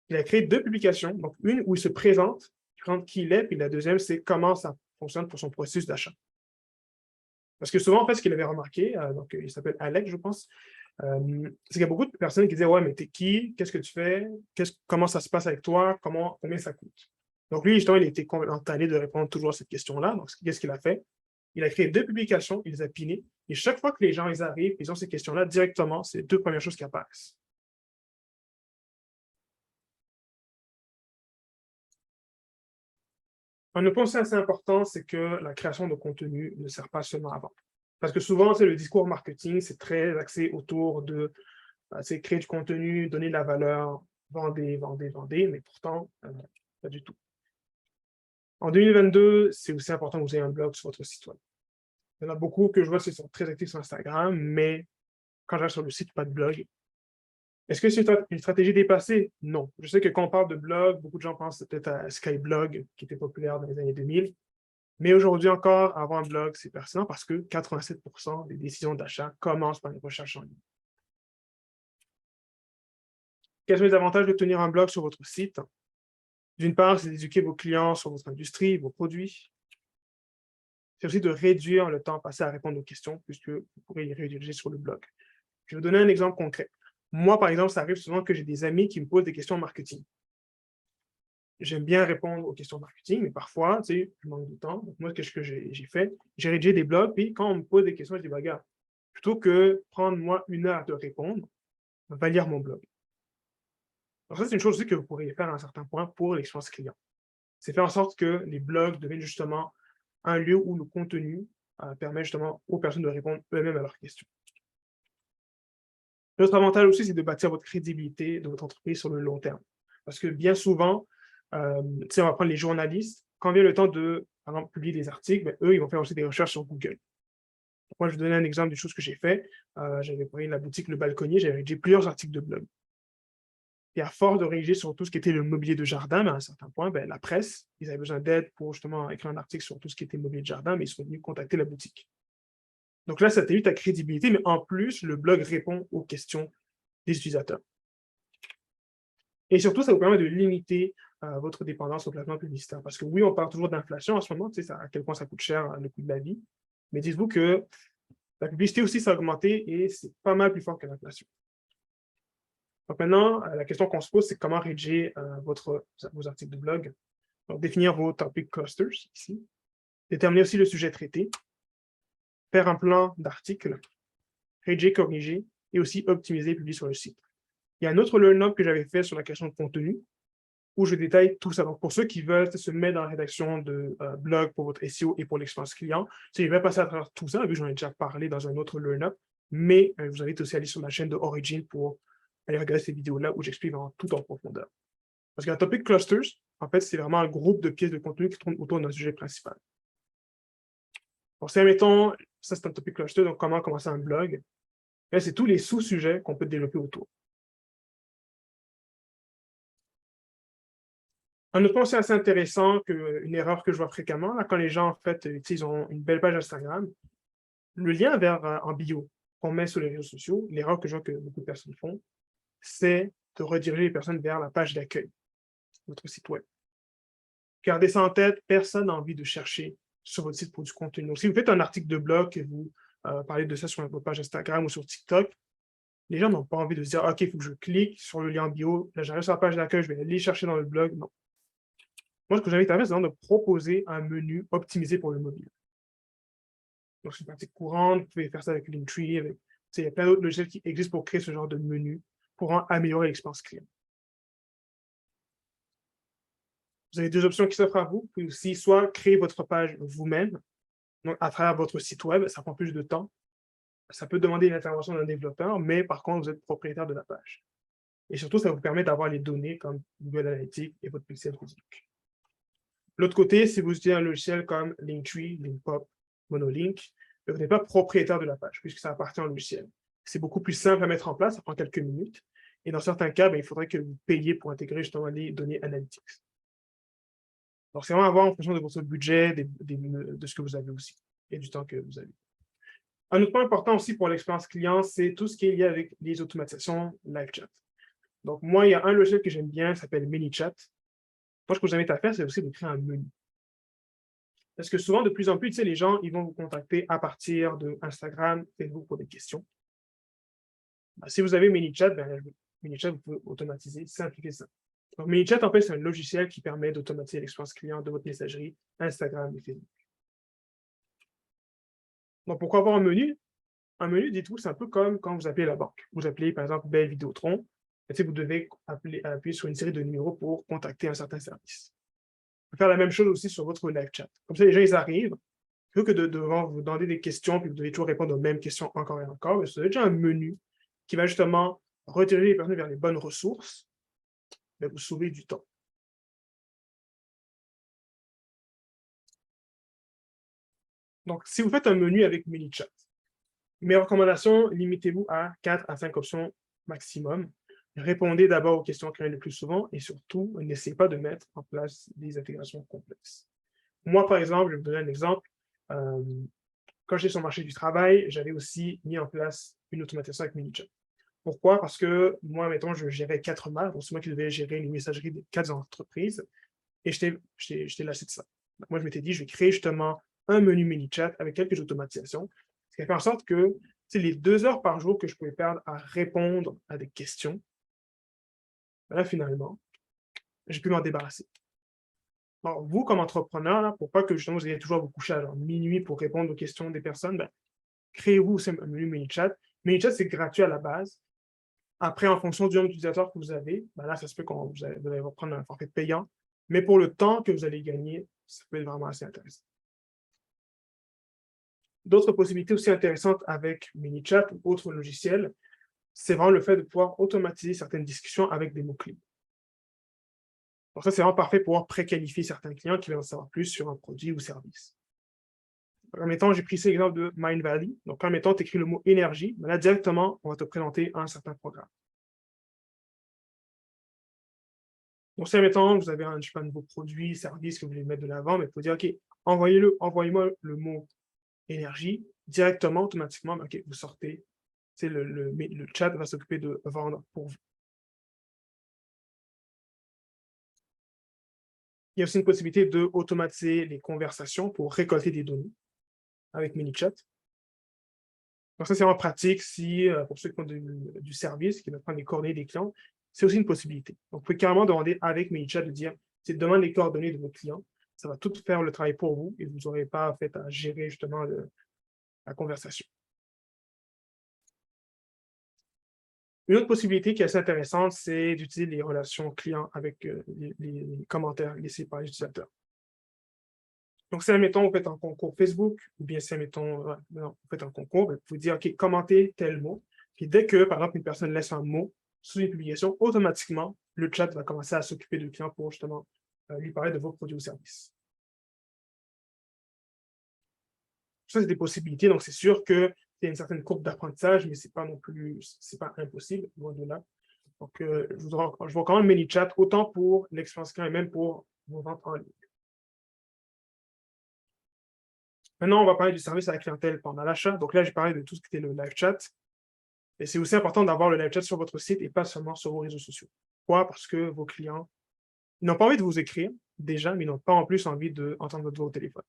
qu'il a créé 2 publications. Donc une où il se présente qui il est, puis la deuxième, c'est comment ça fonctionne pour son processus d'achat. Parce que souvent, en fait, ce qu'il avait remarqué, donc il s'appelle Alex, je pense, c'est qu'il y a beaucoup de personnes qui disaient « Ouais, mais t'es qui? Qu'est-ce que tu fais? Comment ça se passe avec toi? Combien ça coûte? » Donc lui, justement, il était complètement tanné de répondre toujours à cette question-là. Donc, qu'est-ce qu'il a fait? Il a créé 2 publications, il les a pinées, et chaque fois que les gens ils arrivent, ils ont ces questions-là, directement, c'est les 2 premières choses qui apparaissent. Un autre point aussi assez important, c'est que la création de contenu ne sert pas seulement à vendre. Parce que souvent, le discours marketing, c'est très axé autour de créer du contenu, donner de la valeur, vendez, mais pourtant, pas du tout. En 2022, c'est aussi important que vous ayez un blog sur votre site web. Il y en a beaucoup que je vois qui sont très actifs sur Instagram, mais quand j'arrive sur le site, pas de blog. Est-ce que c'est une stratégie dépassée? Non. Je sais que quand on parle de blog, beaucoup de gens pensent peut-être à Skyblog, qui était populaire dans les années 2000. Mais aujourd'hui encore, avoir un blog, c'est pertinent parce que 87% des décisions d'achat commencent par une recherche en ligne. Quels sont les avantages de tenir un blog sur votre site? D'une part, c'est d'éduquer vos clients sur votre industrie, vos produits. C'est aussi de réduire le temps passé à répondre aux questions, puisque vous pourrez les rediriger sur le blog. Je vais vous donner un exemple concret. Moi, par exemple, ça arrive souvent que j'ai des amis qui me posent des questions marketing. J'aime bien répondre aux questions marketing, mais parfois, tu sais, je manque de temps. Donc, moi, qu'est-ce que j'ai fait? J'ai rédigé des blogs, puis quand on me pose des questions, je dis, bah, gars, plutôt que prendre, moi, 1 heure à te répondre, va lire mon blog. Donc, ça, c'est une chose aussi que vous pourriez faire à un certain point pour l'expérience client. C'est faire en sorte que les blogs deviennent justement un lieu où le contenu permet justement aux personnes de répondre eux-mêmes à leurs questions. L'autre avantage aussi, c'est de bâtir votre crédibilité de votre entreprise sur le long terme. Parce que bien souvent, on va prendre les journalistes, quand vient le temps de, par exemple, publier des articles, ben, eux, ils vont faire aussi des recherches sur Google. Donc, moi, je vais vous donner un exemple des choses que j'ai fait. J'avais pris la boutique Le Balconnier, j'avais rédigé plusieurs articles de blog. Et à force de rédiger sur tout ce qui était le mobilier de jardin, ben, à un certain point, ben, la presse, ils avaient besoin d'aide pour justement écrire un article sur tout ce qui était mobilier de jardin, mais ils sont venus contacter la boutique. Donc là, ça t'a eu ta crédibilité, mais en plus, le blog répond aux questions des utilisateurs. Et surtout, ça vous permet de limiter votre dépendance au placement publicitaire. Parce que oui, on parle toujours d'inflation en ce moment, tu sais, à quel point ça coûte cher le coût de la vie. Mais dites-vous que la publicité aussi, ça a augmenté et c'est pas mal plus fort que l'inflation. Donc maintenant, la question qu'on se pose, c'est comment rédiger vos articles de blog. Donc, définir vos topic clusters ici. Déterminer aussi le sujet traité. faire un plan d'article, rédiger, corriger, et aussi optimiser et publier sur le site. Il y a un autre learn-up que j'avais fait sur la création de contenu, où je détaille tout ça. Donc, pour ceux qui veulent se mettre dans la rédaction de blog pour votre SEO et pour l'expérience client, je vais passer à travers tout ça, vu que j'en ai déjà parlé dans un autre learn-up, mais je vous invite aussi à aller sur ma chaîne de Origin pour aller regarder ces vidéos-là où j'explique vraiment tout en profondeur. Parce qu'un topic clusters, en fait, c'est vraiment un groupe de pièces de contenu qui tournent autour d'un sujet principal. Donc, si, admettons, ça c'est un topic cluster, donc comment commencer un blog, là, c'est tous les sous-sujets qu'on peut développer autour. Un autre point aussi assez intéressant, une erreur que je vois fréquemment, là, quand les gens, en fait, ils ont une belle page Instagram, le lien vers en bio qu'on met sur les réseaux sociaux, l'erreur que je vois que beaucoup de personnes font, c'est de rediriger les personnes vers la page d'accueil de votre site web. Gardez ça en tête, personne n'a envie de chercher sur votre site pour du contenu. Donc, si vous faites un article de blog et vous parlez de ça sur votre page Instagram ou sur TikTok, les gens n'ont pas envie de se dire « OK, il faut que je clique sur le lien en bio, là, j'arrive sur la page d'accueil, je vais aller chercher dans le blog. » Non. Moi, ce que j'invite à faire, c'est de proposer un menu optimisé pour le mobile. Donc, c'est une pratique courante, vous pouvez faire ça avec Linktree, il y a plein d'autres logiciels qui existent pour créer ce genre de menu pour améliorer l'expérience client. Vous avez deux options qui s'offrent à vous. Vous pouvez aussi soit créer votre page vous-même, donc à travers votre site web, ça prend plus de temps. Ça peut demander l'intervention d'un développeur, mais par contre, vous êtes propriétaire de la page. Et surtout, ça vous permet d'avoir les données comme Google Analytics et votre pixel physique. L'autre côté, si vous utilisez un logiciel comme Linktree, Linkpop, Monolink, vous n'êtes pas propriétaire de la page, puisque ça appartient au logiciel. C'est beaucoup plus simple à mettre en place, ça prend quelques minutes. Et dans certains cas, il faudrait que vous payiez pour intégrer justement les données analytics. Donc, c'est vraiment à voir en fonction de votre budget, de ce que vous avez aussi, et du temps que vous avez. Un autre point important aussi pour l'expérience client, c'est tout ce qui est lié avec les automatisations live chat. Donc, moi, il y a un logiciel que j'aime bien, qui s'appelle ManyChat. Moi, ce que je vous invite à faire, c'est aussi de créer un menu. Parce que souvent, de plus en plus, les gens, ils vont vous contacter à partir de Instagram, Facebook pour des questions. Si vous avez ManyChat, ManyChat, vous pouvez automatiser, simplifier ça. Donc, ManyChat, en fait, c'est un logiciel qui permet d'automatiser l'expérience client de votre messagerie Instagram et Facebook. Donc, pourquoi avoir un menu? Un menu, dites-vous, c'est un peu comme quand vous appelez la banque. Vous appelez, par exemple, Bell Vidéotron, et vous devez appuyer sur une série de numéros pour contacter un certain service. Vous pouvez faire la même chose aussi sur votre live chat. Comme ça, les gens, ils arrivent, plutôt que de devoir vous demander des questions, puis vous devez toujours répondre aux mêmes questions encore et encore, vous avez déjà un menu qui va justement rediriger les personnes vers les bonnes ressources, vous sauvez du temps. Donc, si vous faites un menu avec ManyChat, mes recommandations, limitez-vous à 4 à 5 options maximum. Répondez d'abord aux questions qui reviennent le plus souvent et surtout, n'essayez pas de mettre en place des intégrations complexes. Moi, par exemple, je vais vous donner un exemple. Quand j'étais sur le marché du travail, j'avais aussi mis en place une automatisation avec ManyChat. Pourquoi? Parce que moi, mettons, je gérais 4 marques, donc c'est moi qui devais gérer les messageries des 4 entreprises, et j'étais lassé de ça. Donc, moi, je m'étais dit, je vais créer justement un menu ManyChat avec quelques automatisations, ce qui a fait en sorte que les 2 heures par jour que je pouvais perdre à répondre à des questions, là, finalement, j'ai pu m'en débarrasser. Alors, vous, comme entrepreneur, là, pour pas que justement vous ayez toujours à vous coucher à minuit pour répondre aux questions des personnes, créez-vous aussi un menu ManyChat. ManyChat, c'est gratuit à la base. Après, en fonction du nombre d'utilisateurs que vous avez, là, ça se peut que vous allez prendre un forfait payant. Mais pour le temps que vous allez gagner, ça peut être vraiment assez intéressant. D'autres possibilités aussi intéressantes avec ManyChat ou autres logiciels, c'est vraiment le fait de pouvoir automatiser certaines discussions avec des mots-clés. Donc ça, c'est vraiment parfait pour pouvoir préqualifier certains clients qui veulent en savoir plus sur un produit ou service. En mettant, j'ai pris cet exemple de Mindvalley. Donc, en mettant, tu écris le mot énergie, là, directement, on va te présenter un certain programme. Donc, si, admettons, vous avez un nouveau produit, service que vous voulez mettre de l'avant, mais il faut dire, OK, envoyez-moi le mot énergie, directement, automatiquement, OK, vous sortez, le chat va s'occuper de vendre pour vous. Il y a aussi une possibilité d'automatiser les conversations pour récolter des données avec ManyChat. Donc ça, c'est vraiment pratique si, pour ceux qui ont du service, qui veulent prendre les coordonnées des clients, c'est aussi une possibilité. Donc, vous pouvez carrément demander avec ManyChat de dire, demande les coordonnées de vos clients, ça va tout faire le travail pour vous et vous n'aurez pas à gérer justement la conversation. Une autre possibilité qui est assez intéressante, c'est d'utiliser les relations clients avec les commentaires laissés par les utilisateurs. Donc, si, admettons, vous faites un concours Facebook, ou bien si, admettons, vous faites un concours, vous pouvez dire, OK, commentez tel mot. Puis dès que, par exemple, une personne laisse un mot sous une publication, automatiquement, le chat va commencer à s'occuper du client pour justement lui parler de vos produits ou services. Ça, c'est des possibilités. Donc, c'est sûr qu'il y a une certaine courbe d'apprentissage, mais c'est pas non plus, c'est pas impossible, loin de là. Donc, je vous recommande ManyChat autant pour l'expérience client et même pour vos ventes en ligne. Maintenant, on va parler du service à la clientèle pendant l'achat. Donc là, j'ai parlé de tout ce qui était le live chat. Et c'est aussi important d'avoir le live chat sur votre site et pas seulement sur vos réseaux sociaux. Pourquoi? Parce que vos clients, ils n'ont pas envie de vous écrire déjà, mais ils n'ont pas en plus envie d'entendre votre voix au téléphone.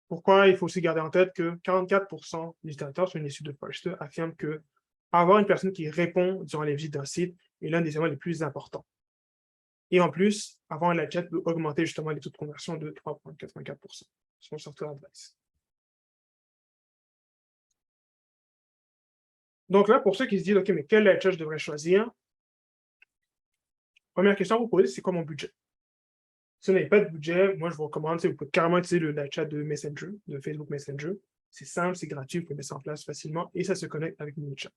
Pourquoi? Il faut aussi garder en tête que 44% des utilisateurs sur une étude de Forrester affirment que avoir une personne qui répond durant les visites d'un site est l'un des éléments les plus importants. Et en plus, avoir un live chat peut augmenter justement les taux de conversion de 3,84% sur Software Advice. Donc là, pour ceux qui se disent, OK, mais quel live chat je devrais choisir? Première question à vous poser, c'est quoi mon budget? Si vous n'avez pas de budget, moi, je vous recommande, vous pouvez carrément utiliser le live chat de Messenger, de Facebook Messenger. C'est simple, c'est gratuit, vous pouvez mettre ça en place facilement et ça se connecte avec ManyChat.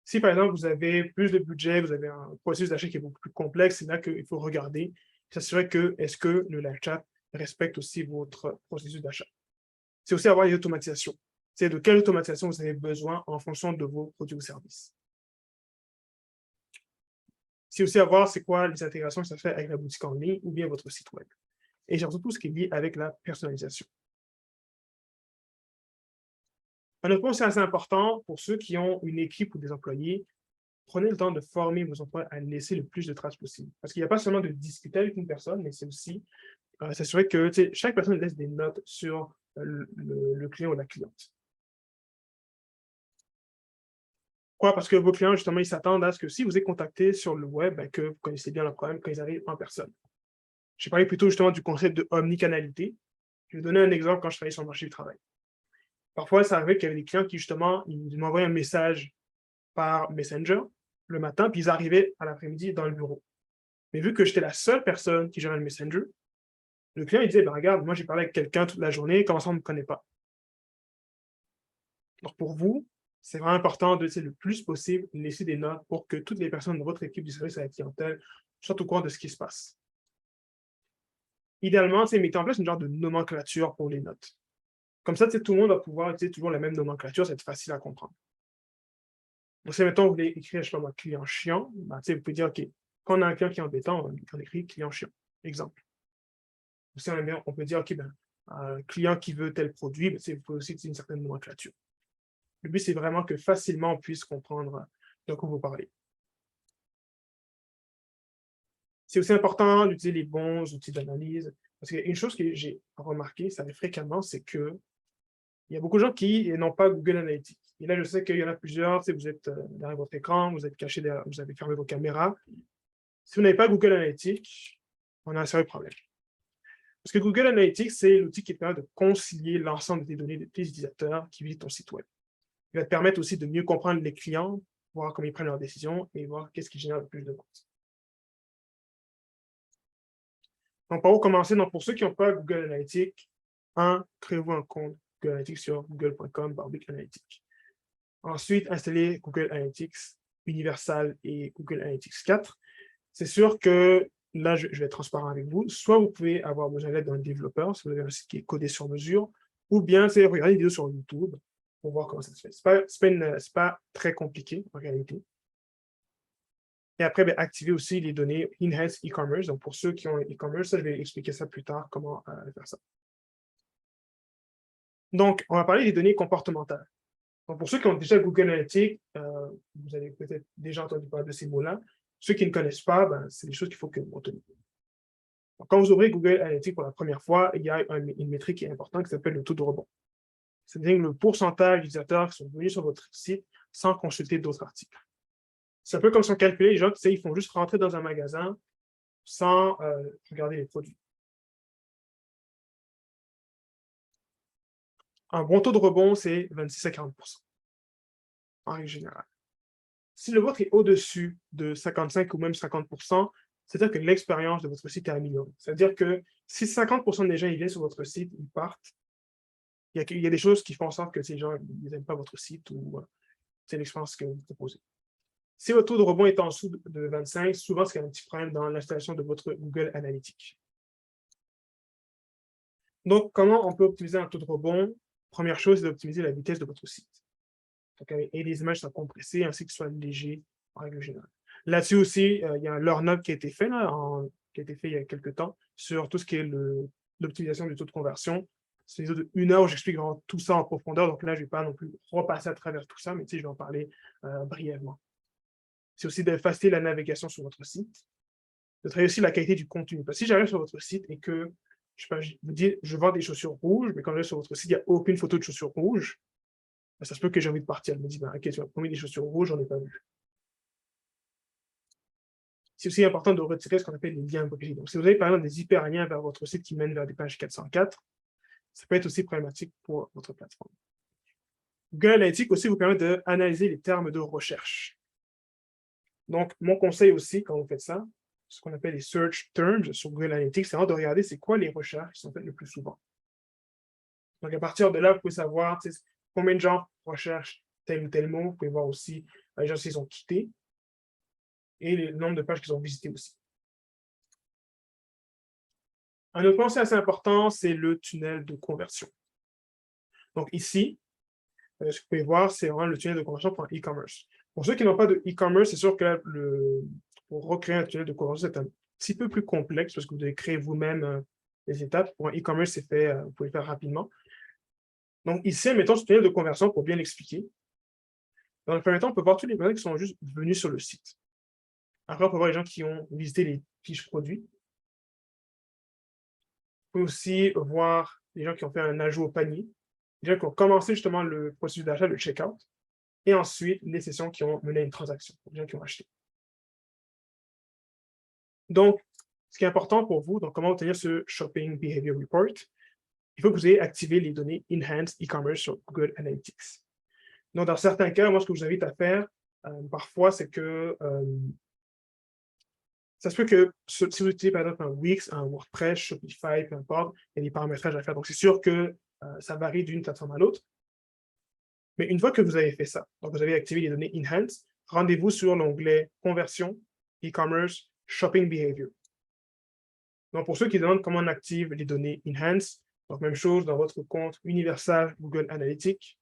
Si, par exemple, vous avez plus de budget, vous avez un processus d'achat qui est beaucoup plus complexe, c'est là qu'il faut regarder, s'assurer que est-ce que le live chat respecte aussi votre processus d'achat. C'est aussi avoir les automatisations. C'est de quelle automatisation vous avez besoin en fonction de vos produits ou services. C'est aussi avoir c'est quoi les intégrations que ça fait avec la boutique en ligne ou bien votre site web. Et surtout tout ce qui est lié avec la personnalisation. Un autre point aussi assez important pour ceux qui ont une équipe ou des employés, prenez le temps de former vos employés à laisser le plus de traces possible. Parce qu'il n'y a pas seulement de discuter avec une personne, mais c'est aussi s'assurer que chaque personne laisse des notes sur le client ou la cliente. Pourquoi? Parce que vos clients, justement, ils s'attendent à ce que si vous êtes contacté sur le web, ben, que vous connaissez bien le problème quand ils arrivent en personne. J'ai parlé plutôt justement du concept de omnicanalité. Je vais donner un exemple quand je travaillais sur le marché du travail. Parfois, ça arrivait qu'il y avait des clients qui, justement, ils m'envoyaient un message par Messenger le matin, puis ils arrivaient à l'après-midi dans le bureau. Mais vu que j'étais la seule personne qui gérait le Messenger, le client, il disait, ben, regarde, moi, j'ai parlé avec quelqu'un toute la journée, comment ça, on ne me connaît pas? Donc, pour vous, c'est vraiment important de, le plus possible, laisser des notes pour que toutes les personnes de votre équipe du service à la clientèle soient au courant de ce qui se passe. Idéalement, mettez en place une genre de nomenclature pour les notes. Comme ça, tout le monde va pouvoir utiliser toujours la même nomenclature, c'est facile à comprendre. Donc, si, mettons, vous voulez écrire, je sais pas moi, client chiant, ben, vous pouvez dire, OK, quand on a un client qui est embêtant, on écrit client chiant, exemple. Ou si on peut dire, OK, ben, un client qui veut tel produit, ben, vous pouvez aussi utiliser une certaine nomenclature. Le but, c'est vraiment que facilement on puisse comprendre de quoi vous parlez. C'est aussi important d'utiliser les bons outils d'analyse, parce qu'une chose que j'ai remarqué, ça arrive fréquemment, c'est que il y a beaucoup de gens qui n'ont pas Google Analytics. Et là, je sais qu'il y en a plusieurs, vous êtes derrière votre écran, vous êtes caché derrière, vous avez fermé vos caméras. Si vous n'avez pas Google Analytics, on a un sérieux problème. Parce que Google Analytics, c'est l'outil qui permet de concilier l'ensemble des données des utilisateurs qui visitent ton site web. Il va te permettre aussi de mieux comprendre les clients, voir comment ils prennent leurs décisions et voir qu'est-ce qui génère le plus de ventes. Donc, par où commencer? Donc, pour ceux qui n'ont pas Google Analytics, créez-vous un compte Google Analytics sur google.com/analytics. Ensuite, installez Google Analytics Universal et Google Analytics 4. C'est sûr que là, je vais être transparent avec vous. Soit vous pouvez avoir besoin d'aide d'un développeur, si vous avez un site qui est codé sur mesure, ou bien regarder des vidéos sur YouTube pour voir comment ça se fait. Ce n'est pas très compliqué en réalité. Et après, activer aussi les données Enhanced e-commerce. Donc, pour ceux qui ont e-commerce, je vais expliquer ça plus tard, comment faire ça. Donc, on va parler des données comportementales. Donc, pour ceux qui ont déjà Google Analytics, vous avez peut-être déjà entendu parler de ces mots-là. Ceux qui ne connaissent pas, c'est des choses qu'il faut que vous reteniez. Donc, quand vous ouvrez Google Analytics pour la première fois, il y a une métrique qui est importante qui s'appelle le taux de rebond. C'est-à-dire le pourcentage d'utilisateurs qui sont venus sur votre site sans consulter d'autres articles. C'est un peu comme si on calculait les gens qui ils font juste rentrer dans un magasin sans regarder les produits. Un bon taux de rebond, c'est 26 à 40% en règle générale. Si le vôtre est au-dessus de 55 ou même 50%, c'est-à-dire que l'expérience de votre site est améliorée. C'est-à-dire que si 50% des gens ils viennent sur votre site, ils partent, il y a des choses qui font en sorte que ces gens n'aiment pas votre site ou c'est l'expérience que vous proposez. Si votre taux de rebond est en dessous de 25, souvent c'est un petit problème dans l'installation de votre Google Analytics. Donc, comment on peut optimiser un taux de rebond? Première chose, c'est d'optimiser la vitesse de votre site. Donc, et les images soient compressées ainsi que soient légers en règle générale. Là-dessus aussi, il y a un learn-up qui a été fait, qui a été fait il y a quelques temps sur tout ce qui est l'optimisation du taux de conversion. C'est une vidéo de 1 heure où j'explique vraiment tout ça en profondeur. Donc là, je ne vais pas non plus repasser à travers tout ça, mais je vais en parler brièvement. C'est aussi de faciliter la navigation sur votre site, de travailler aussi la qualité du contenu. Parce que si j'arrive sur votre site et que je sais pas, je vous dis, je vends des chaussures rouges, mais quand j'arrive sur votre site, il n'y a aucune photo de chaussures rouges, ben, ça se peut que j'ai envie de partir. Je me dis, ben, ok, tu m'as promis des chaussures rouges, j'en ai pas vu. C'est aussi important de retirer ce qu'on appelle les liens bridés. Donc, si vous avez par exemple des hyperliens vers votre site qui mènent vers des pages 404, ça peut être aussi problématique pour votre plateforme. Google Analytics aussi vous permet d'analyser les termes de recherche. Donc, mon conseil aussi, quand vous faites ça, ce qu'on appelle les search terms sur Google Analytics, c'est de regarder c'est quoi les recherches qui sont faites le plus souvent. Donc, à partir de là, vous pouvez savoir combien de gens recherchent tel ou tel mot. Vous pouvez voir aussi les gens s'ils ont quitté et le nombre de pages qu'ils ont visitées aussi. Un autre point assez important, c'est le tunnel de conversion. Donc ici, ce que vous pouvez voir, c'est vraiment le tunnel de conversion pour un e-commerce. Pour ceux qui n'ont pas de e-commerce, c'est sûr que pour recréer un tunnel de conversion, c'est un petit peu plus complexe parce que vous devez créer vous-même les étapes. Pour un e-commerce, c'est fait, vous pouvez le faire rapidement. Donc ici, mettons ce tunnel de conversion pour bien l'expliquer. Dans le premier temps, on peut voir tous les personnes qui sont juste venus sur le site. Après, on peut voir les gens qui ont visité les fiches produits. On peut aussi voir les gens qui ont fait un ajout au panier, les gens qui ont commencé justement le processus d'achat, le checkout, et ensuite les sessions qui ont mené à une transaction, les gens qui ont acheté. Donc, ce qui est important pour vous, donc comment obtenir ce Shopping Behavior Report, il faut que vous ayez activé les données Enhanced E-commerce sur Google Analytics. Donc, dans certains cas, moi, ce que je vous invite à faire, parfois, c'est que ça se peut que si vous utilisez par exemple un Wix, un WordPress, Shopify, peu importe, il y a des paramétrages à faire. Donc, c'est sûr que ça varie d'une plateforme à l'autre. Mais une fois que vous avez fait ça, donc vous avez activé les données Enhanced, rendez-vous sur l'onglet Conversion, E-commerce, Shopping Behavior. Donc, pour ceux qui demandent comment on active les données Enhanced, donc même chose dans votre compte Universal Google Analytics,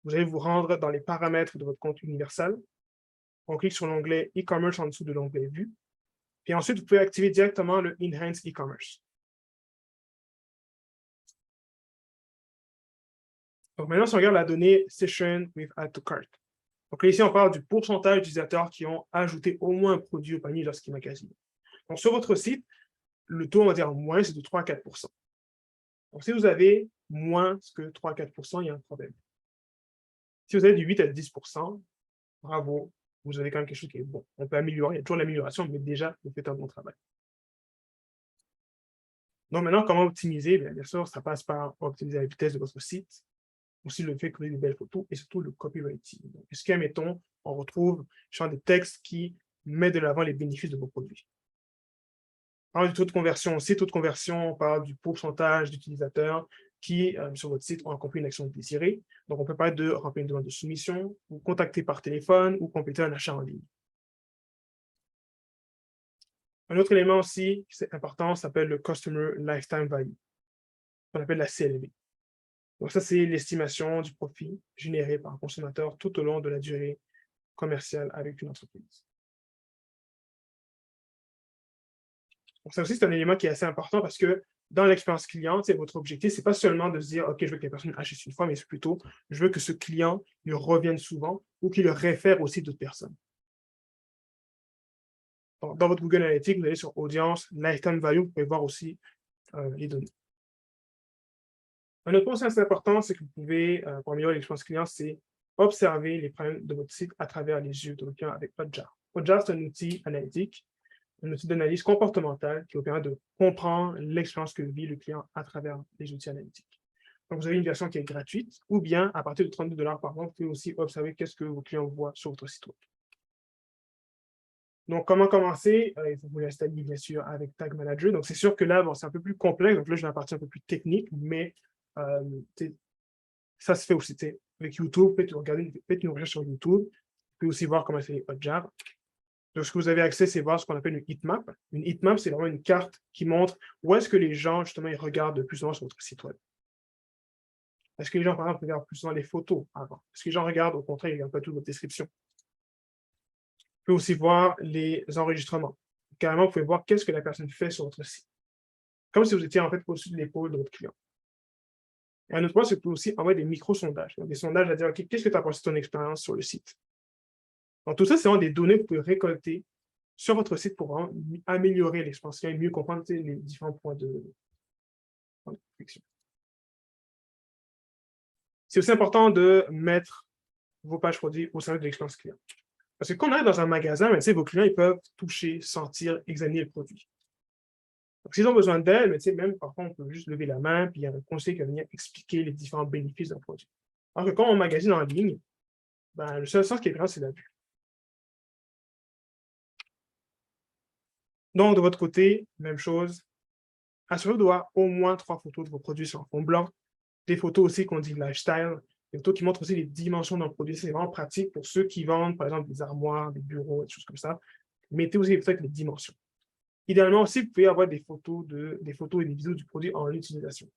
vous allez vous rendre dans les paramètres de votre compte Universal. On clique sur l'onglet E-commerce en dessous de l'onglet Vue. Et ensuite, vous pouvez activer directement le Enhanced E-commerce. Donc maintenant, si on regarde la donnée Session with Add to Cart. Donc là, ici, on parle du pourcentage d'utilisateurs qui ont ajouté au moins un produit au panier lorsqu'ils magasinent. Donc sur votre site, le taux, on va dire moins, c'est de 3 à 4%. Donc si vous avez moins que 3 à 4%, il y a un problème. Si vous avez du 8 à 10%, bravo, vous avez quand même quelque chose qui est bon. On peut améliorer, il y a toujours l'amélioration, mais déjà, vous faites un bon travail. Donc maintenant, comment optimiser? Bien sûr, ça passe par optimiser la vitesse de votre site, aussi le fait que vous ayez des belles photos et surtout le copywriting. Est-ce que, mettons, on retrouve des textes qui mettent de l'avant les bénéfices de vos produits? On parle du taux de conversion aussi. Taux de conversion, on parle du pourcentage d'utilisateurs qui, sur votre site, ont accompli une action désirée. Donc, on peut parler de remplir une demande de soumission, ou contacter par téléphone, ou compléter un achat en ligne. Un autre élément aussi, c'est important, s'appelle le Customer Lifetime Value, qu'on appelle la CLV. Donc ça, c'est l'estimation du profit généré par un consommateur tout au long de la durée commerciale avec une entreprise. Donc ça aussi, c'est un élément qui est assez important parce que dans l'expérience client, votre objectif, ce n'est pas seulement de se dire, OK, je veux que les personnes achètent une fois, mais c'est plutôt, je veux que ce client lui revienne souvent ou qu'il le réfère aussi d'autres personnes. Donc, dans votre Google Analytics, vous allez sur Audience, Lifetime Value, vous pouvez voir aussi les données. Un autre point assez important, c'est que vous pouvez, pour améliorer l'expérience client, c'est observer les problèmes de votre site à travers les yeux de votre client avec Hotjar. Hotjar, c'est un outil analytique, un outil d'analyse comportementale qui vous permet de comprendre l'expérience que vit le client à travers les outils analytiques. Donc, vous avez une version qui est gratuite, ou bien à partir de 32 $ par mois, vous pouvez aussi observer qu'est-ce que vos clients voient sur votre site web. Donc, comment commencer? Il faut vous l'installer, bien sûr, avec Tag Manager. Donc, c'est sûr que là, bon, c'est un peu plus complexe. Donc là, je vais à la partie un peu plus technique, mais ça se fait aussi. Avec YouTube, faites une recherche sur YouTube. Vous pouvez aussi voir comment c'est les Hotjar. Donc, ce que vous avez accès, c'est voir ce qu'on appelle une heatmap. Une heatmap, c'est vraiment une carte qui montre où est-ce que les gens, justement, ils regardent de plus souvent sur votre site web. Est-ce que les gens, par exemple, regardent plus souvent les photos avant? Est-ce que les gens regardent, au contraire, ils ne regardent pas toute votre description? Vous pouvez aussi voir les enregistrements. Carrément, vous pouvez voir qu'est-ce que la personne fait sur votre site. Comme si vous étiez en fait au-dessus de l'épaule de votre client. Et un autre point, c'est que vous pouvez aussi envoyer des micro-sondages. Donc, des sondages à dire, OK, qu'est-ce que tu as pensé de ton expérience sur le site? Donc, tout ça, c'est vraiment des données que vous pouvez récolter sur votre site pour vraiment améliorer l'expérience et mieux comprendre les différents points de réflexion. C'est aussi important de mettre vos pages produits au service de l'expérience client. Parce que quand on arrive dans un magasin, vos clients ils peuvent toucher, sentir, examiner le produit. Donc, s'ils ont besoin d'aide, même parfois, on peut juste lever la main, puis il y a un conseiller qui va venir expliquer les différents bénéfices d'un produit. Alors que quand on magasine en ligne, le seul sens qui est grand, c'est la vue. Donc, de votre côté, même chose. Assurez-vous d'avoir au moins 3 photos de vos produits sur un fond blanc. Des photos aussi qu'on dit lifestyle. Des photos qui montrent aussi les dimensions d'un produit. C'est vraiment pratique pour ceux qui vendent, par exemple, des armoires, des bureaux, des choses comme ça. Mettez aussi des photos avec les dimensions. Idéalement aussi, vous pouvez avoir des photos et des vidéos du produit en utilisation.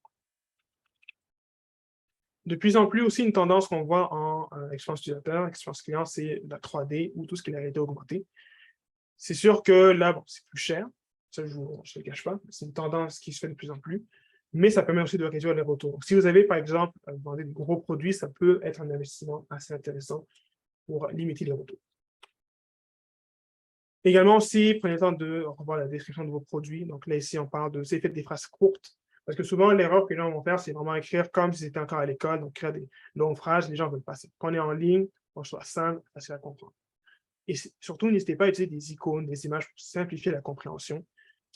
De plus en plus aussi, une tendance qu'on voit en expérience utilisateur, expérience client, c'est la 3D ou tout ce qui est la réalité augmentée. C'est sûr que là, bon, c'est plus cher. Ça, je ne le cache pas. C'est une tendance qui se fait de plus en plus. Mais ça permet aussi de réduire les retours. Donc, si vous avez, par exemple, vendez des gros produits, ça peut être un investissement assez intéressant pour limiter les retours. Également aussi, prenez le temps de revoir la description de vos produits. Donc là, ici, on parle de faites des phrases courtes. Parce que souvent, l'erreur que les gens vont faire, c'est vraiment écrire comme si c'était encore à l'école, donc créer des longues phrases, les gens veulent passer. Quand on est en ligne, on soit simple, facile à comprendre. Et surtout, n'hésitez pas à utiliser des icônes, des images pour simplifier la compréhension.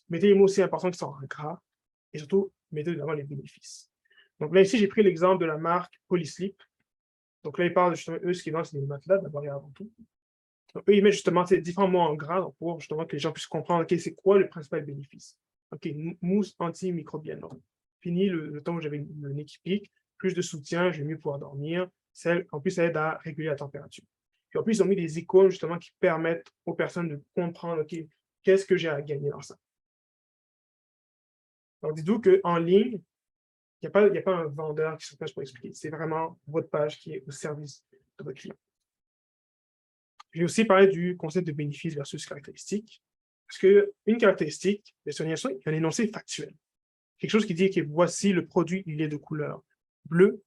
Mettez les mots aussi importants qui sont en gras. Et surtout, mettez de l'avant les bénéfices. Donc là, ici, j'ai pris l'exemple de la marque Polysleep. Donc là, ils parlent justement, eux, ce qu'ils vendent, c'est des matelas d'abord et avant tout. Donc, eux, ils mettent justement différents mots en gras pour justement que les gens puissent comprendre, OK, c'est quoi le principal bénéfice? OK, mousse antimicrobienne. Donc, fini le temps où j'avais le nez qui pique, plus de soutien, je vais mieux pouvoir dormir. En plus, ça aide à réguler la température. Puis en plus, ils ont mis des icônes justement qui permettent aux personnes de comprendre, OK, qu'est-ce que j'ai à gagner dans ça? Donc, dites-vous qu'en ligne, il n'y a pas un vendeur qui se place pour expliquer. C'est vraiment votre page qui est au service de votre client. Je vais aussi parler du concept de bénéfice versus caractéristique. Parce qu'une caractéristique, il y a un énoncé factuel. Quelque chose qui dit que voici le produit, il est de couleur bleue,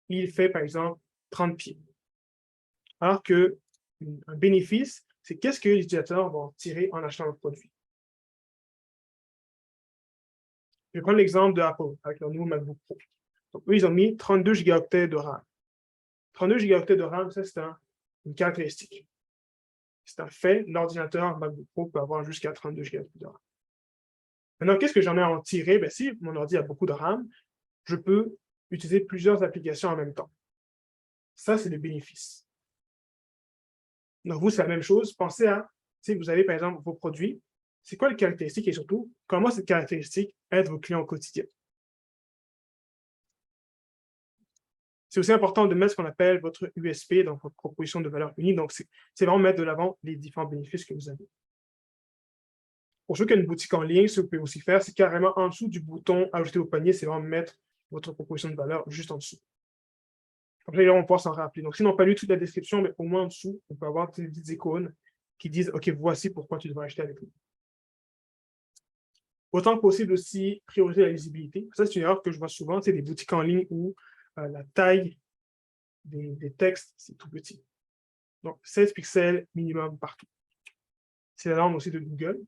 il fait par exemple 30 pieds. Alors qu'un bénéfice, c'est qu'est-ce que les utilisateurs vont tirer en achetant le produit. Je vais prendre l'exemple de Apple avec leur nouveau MacBook Pro. Donc, eux, ils ont mis 32 gigaoctets de RAM. 32 gigaoctets de RAM, ça, c'est une caractéristique. C'est un fait, l'ordinateur MacBook Pro peut avoir jusqu'à 32 gigaoctets de RAM. Maintenant, qu'est-ce que j'en ai à en tirer? Si mon ordi a beaucoup de RAM, je peux utiliser plusieurs applications en même temps. Ça, c'est le bénéfice. Donc, vous, c'est la même chose. Pensez à, si vous avez, par exemple, vos produits, c'est quoi les caractéristiques et surtout, comment cette caractéristique aide vos clients au quotidien? C'est aussi important de mettre ce qu'on appelle votre USP, donc votre proposition de valeur unique. Donc, c'est vraiment mettre de l'avant les différents bénéfices que vous avez. Pour ceux qui ont une boutique en ligne, ce que vous pouvez aussi faire, c'est carrément en dessous du bouton « Ajouter au panier », c'est vraiment mettre votre proposition de valeur juste en dessous. Comme ça, les gens vont pouvoir s'en rappeler. Donc, s'ils n'ont pas lu toute la description, mais au moins en dessous, on peut avoir des petites icônes qui disent « OK, voici pourquoi tu devrais acheter avec nous ». Autant que possible aussi, prioriser la lisibilité. Ça, c'est une erreur que je vois souvent, c'est des boutiques en ligne où la taille des textes, c'est tout petit. Donc, 16 pixels minimum partout. C'est la norme aussi de Google.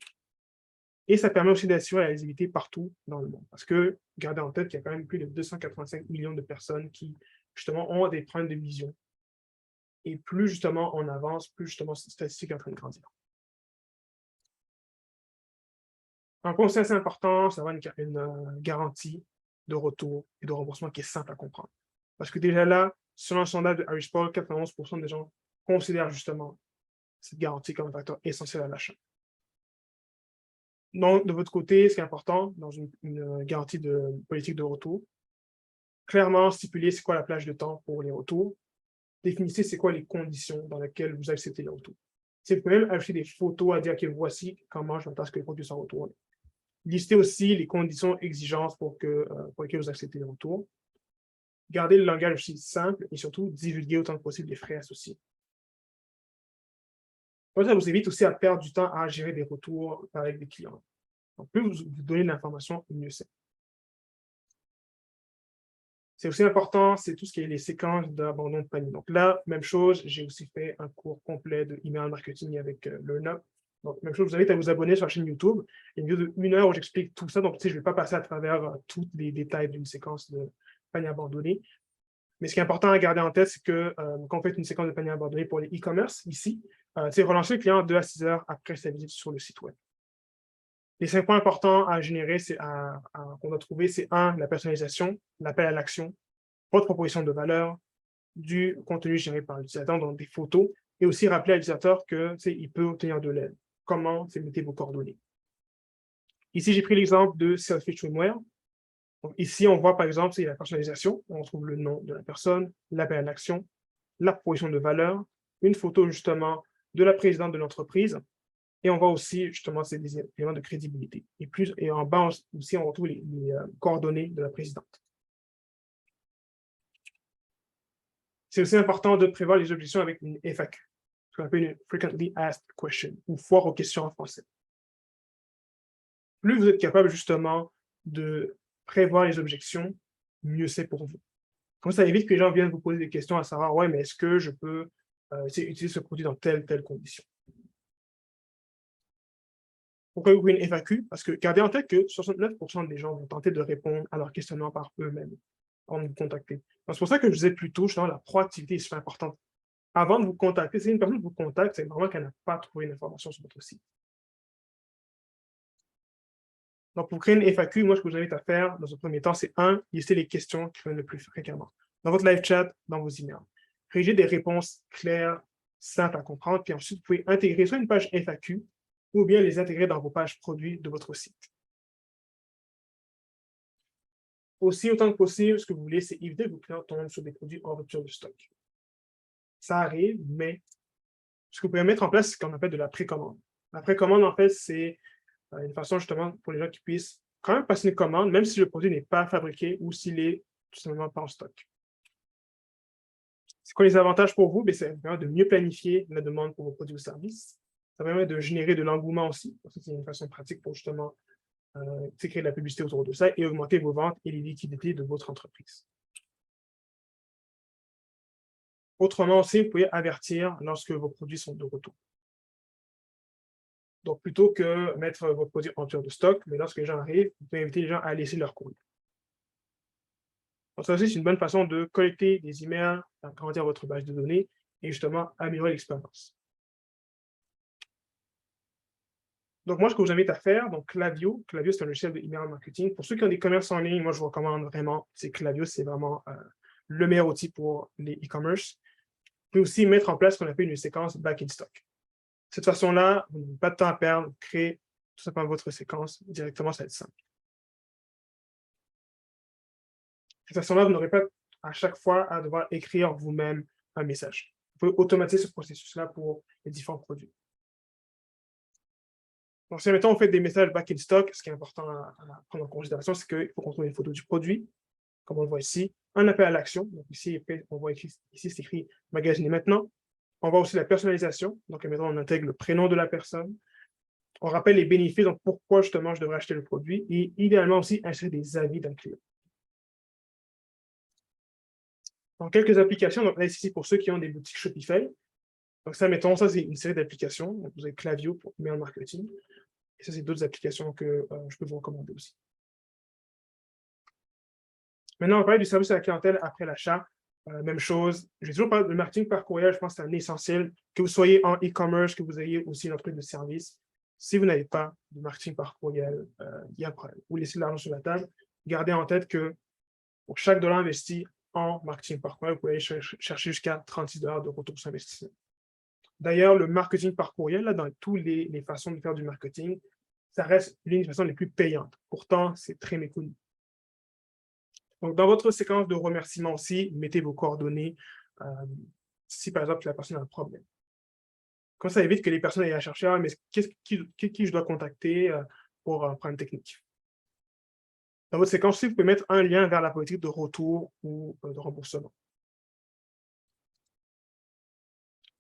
Et ça permet aussi d'assurer la lisibilité partout dans le monde. Parce que, gardez en tête qu'il y a quand même plus de 285 millions de personnes qui, justement, ont des problèmes de vision. Et plus, justement, on avance, plus, justement, cette statistique est en train de grandir. Un point aussi assez important, c'est d'avoir une garantie de retour et de remboursement qui est simple à comprendre. Parce que déjà là, selon un sondage de Harris Poll, 91% des gens considèrent justement cette garantie comme un facteur essentiel à l'achat. Donc, de votre côté, ce qui est important dans une garantie de politique de retour, clairement stipuler c'est quoi la plage de temps pour les retours, définissez c'est quoi les conditions dans lesquelles vous acceptez les retours. Si vous pouvez même ajouter des photos à dire que voici comment je m'attends à ce que les produits soient retournés. Listez aussi les conditions exigences pour lesquelles vous acceptez les retours. Gardez le langage aussi simple et surtout divulguer autant que possible les frais associés. Ça vous évite aussi à perdre du temps à gérer des retours avec des clients. Donc, plus vous donnez de l'information, mieux c'est. C'est aussi important, c'est tout ce qui est les séquences d'abandon de panier. Donc là, même chose, j'ai aussi fait un cours complet de email marketing avec LearnUp. Donc, même chose, je vous invite à vous abonner sur la chaîne YouTube. Il y a une vidéo de 1 heure où j'explique tout ça. Donc, je ne vais pas passer à travers tous les détails d'une séquence de panier abandonné. Mais ce qui est important à garder en tête, c'est que quand on fait une séquence de panier abandonné pour les e-commerce, ici, c'est relancer le client 2 à 6 heures après sa visite sur le site web. Les 5 points importants à générer, qu'on doit trouver, c'est 1, la personnalisation, l'appel à l'action, votre proposition de valeur, du contenu généré par l'utilisateur, donc des photos, et aussi rappeler à l'utilisateur qu'il peut obtenir de l'aide. Comment mettez vos coordonnées. Ici, j'ai pris l'exemple de Selfie Swimwear. Donc, ici, on voit par exemple, c'est la personnalisation. On trouve le nom de la personne, l'appel à l'action, la proposition de valeur, une photo justement de la présidente de l'entreprise. Et on voit aussi justement ces éléments de crédibilité. Et en bas aussi, on retrouve les coordonnées de la présidente. C'est aussi important de prévoir les objections avec une FAQ, ce qu'on appelle une Frequently Asked Question, ou foire aux questions en français. Plus vous êtes capable justement de prévoir les objections, mieux c'est pour vous. Comme ça évite que les gens viennent vous poser des questions à savoir, ouais, mais est-ce que je peux utiliser ce produit dans telle condition? Pourquoi vous une FAQ? Parce que gardez en tête que 69% des gens vont tenter de répondre à leurs questionnements par eux-mêmes avant de vous contacter. C'est pour ça que je disais plus tôt, justement, la proactivité est super importante. Avant de vous contacter, si une personne vous contacte, c'est vraiment qu'elle n'a pas trouvé une information sur votre site. Donc, pour créer une FAQ, moi, ce que je vous invite à faire dans un premier temps, c'est 1, lister les questions qui reviennent le plus fréquemment. Dans votre live chat, dans vos emails. Rédigez des réponses claires, simples à comprendre, puis ensuite, vous pouvez intégrer soit une page FAQ ou bien les intégrer dans vos pages produits de votre site. Aussi, autant que possible, ce que vous voulez, c'est éviter que vos clients tombent sur des produits en rupture de stock. Ça arrive, mais ce que vous pouvez mettre en place, c'est ce qu'on appelle de la précommande. La précommande, en fait, c'est une façon justement pour les gens qui puissent quand même passer une commande, même si le produit n'est pas fabriqué ou s'il est tout simplement pas en stock. C'est quoi les avantages pour vous? Ça permet de mieux planifier la demande pour vos produits ou services. Ça permet de générer de l'engouement aussi, parce que c'est une façon pratique pour justement créer de la publicité autour de ça et augmenter vos ventes et les liquidités de votre entreprise. Autrement aussi, vous pouvez avertir lorsque vos produits sont de retour. Donc, plutôt que mettre vos produits en rupture de stock, mais lorsque les gens arrivent, vous pouvez inviter les gens à laisser leur courrier. Donc, ça aussi, c'est une bonne façon de collecter des emails, agrandir votre base de données et justement améliorer l'expérience. Donc, moi, ce que je vous invite à faire, donc Klaviyo, c'est un logiciel de email marketing. Pour ceux qui ont des commerces en ligne, moi, je vous recommande vraiment, c'est Klaviyo, c'est vraiment le meilleur outil pour les e-commerce. Vous pouvez aussi mettre en place ce qu'on appelle une séquence back in stock. De cette façon-là, vous n'avez pas de temps à perdre, créez tout simplement votre séquence directement, ça va être simple. De cette façon-là, vous n'aurez pas à chaque fois à devoir écrire vous-même un message. Vous pouvez automatiser ce processus-là pour les différents produits. Donc, si mettons on fait des messages back in stock, ce qui est important à prendre en considération, c'est qu'il faut qu'on trouve une photo du produit, comme on le voit ici, un appel à l'action. Donc, ici, on voit ici, c'est écrit « Magasiner maintenant ». On voit aussi la personnalisation. Donc, maintenant, on intègre le prénom de la personne. On rappelle les bénéfices, donc pourquoi justement je devrais acheter le produit. Et idéalement aussi, insérer des avis d'un client. Donc, quelques applications. Donc, là, ici, pour ceux qui ont des boutiques Shopify. Donc, ça, mettons, ça, c'est une série d'applications. Donc, vous avez Klaviyo pour email marketing. Et ça, c'est d'autres applications que je peux vous recommander aussi. Maintenant, on va parler du service à la clientèle après l'achat. Même chose. Je vais toujours parler de marketing par courriel. Je pense que c'est un essentiel. Que vous soyez en e-commerce, que vous ayez aussi une entreprise de service. Si vous n'avez pas de marketing par courriel, il y a un problème. Vous laissez l'argent sur la table. gardez en tête que pour chaque dollar investi en marketing par courriel, vous pouvez aller chercher jusqu'à 36 $ de retour sur investissement. D'ailleurs, le marketing par courriel, là, dans toutes les façons de faire du marketing, ça reste l'une des façons les plus payantes. Pourtant, c'est très méconnu. Donc, dans votre séquence de remerciements aussi, mettez vos coordonnées si, par exemple, la personne a un problème. Comme ça évite que les personnes aillent à chercher, mais qui je dois contacter pour un problème technique. Dans votre séquence aussi, vous pouvez mettre un lien vers la politique de retour ou de remboursement.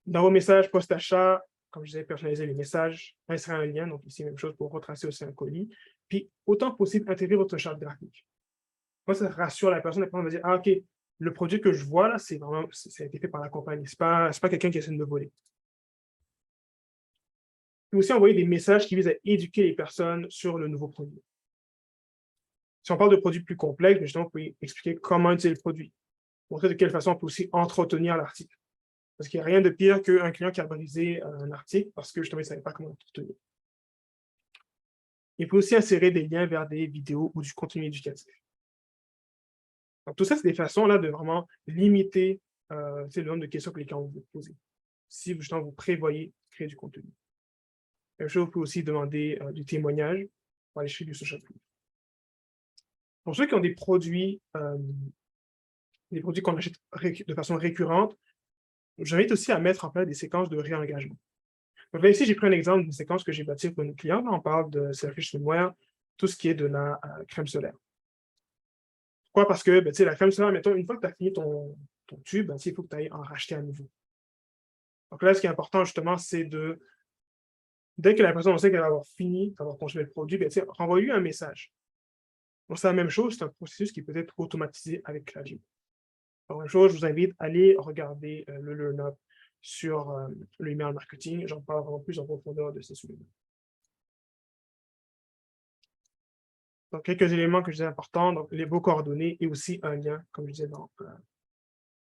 Dans vos messages post-achat, comme je disais, personnaliser les messages, insérer un lien, donc ici, même chose pour retracer aussi un colis. Puis, autant possible, intégrer votre charte graphique. Moi, ça rassure la personne va dire, ah, OK, le produit que je vois là, ça a été fait par la compagnie. Ce n'est pas quelqu'un qui essaie de me voler. Puis aussi envoyer des messages qui visent à éduquer les personnes sur le nouveau produit. Si on parle de produits plus complexes, justement, vous pouvez expliquer comment utiliser le produit. Montrer de quelle façon on peut aussi entretenir l'article. Parce qu'il n'y a rien de pire qu'un client qui a brisé un article parce que justement, il ne savait pas comment l'entretenir. Il peut aussi insérer des liens vers des vidéos ou du contenu éducatif. Donc, tout ça, c'est des façons là, de vraiment limiter le nombre de questions que les clients vont vous poser. Si justement, vous prévoyez créer du contenu. Même chose, vous pouvez aussi demander du témoignage pour aller chercher du social proof. Pour ceux qui ont des produits qu'on achète de façon récurrente, j'invite aussi à mettre en place des séquences de réengagement. Donc là, ici, j'ai pris un exemple d'une séquence que j'ai bâtie pour nos clients. Là, on parle de Selfish Swimwear, tout ce qui est de la crème solaire. Pourquoi? Parce que la crème solaire, mettons, une fois que tu as fini ton tube, il faut que tu ailles en racheter à nouveau. Donc là, ce qui est important, justement, c'est dès que la personne sait qu'elle va avoir fini d'avoir consommé le produit, renvoie-lui un message. Donc, c'est la même chose, c'est un processus qui peut être automatisé avec Klaviyo. La même chose, je vous invite à aller regarder le Learn Up sur le email marketing. J'en parle vraiment plus en profondeur de ces sujets. Donc, quelques éléments que je disais importants, donc vos coordonnées et aussi un lien, comme je disais,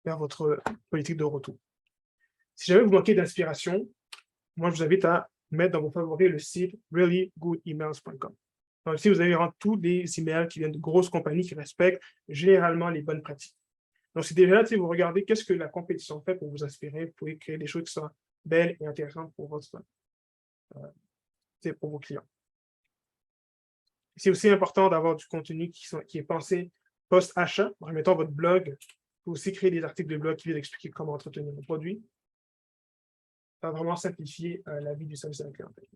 vers votre politique de retour. Si jamais vous manquez d'inspiration, moi, je vous invite à mettre dans vos favoris le site reallygoodemails.com. Donc, ici, vous allez rendre tous les emails qui viennent de grosses compagnies qui respectent généralement les bonnes pratiques. Donc, c'est déjà là, vous regardez qu'est-ce que la compétition fait pour vous inspirer. Vous pouvez créer des choses qui soient belles et intéressantes pour pour vos clients. C'est aussi important d'avoir du contenu qui est pensé post-achat. Mettons votre blog. Vous pouvez aussi créer des articles de blog qui viennent expliquer comment entretenir vos produits. Ça va vraiment simplifier la vie du service à la clientèle.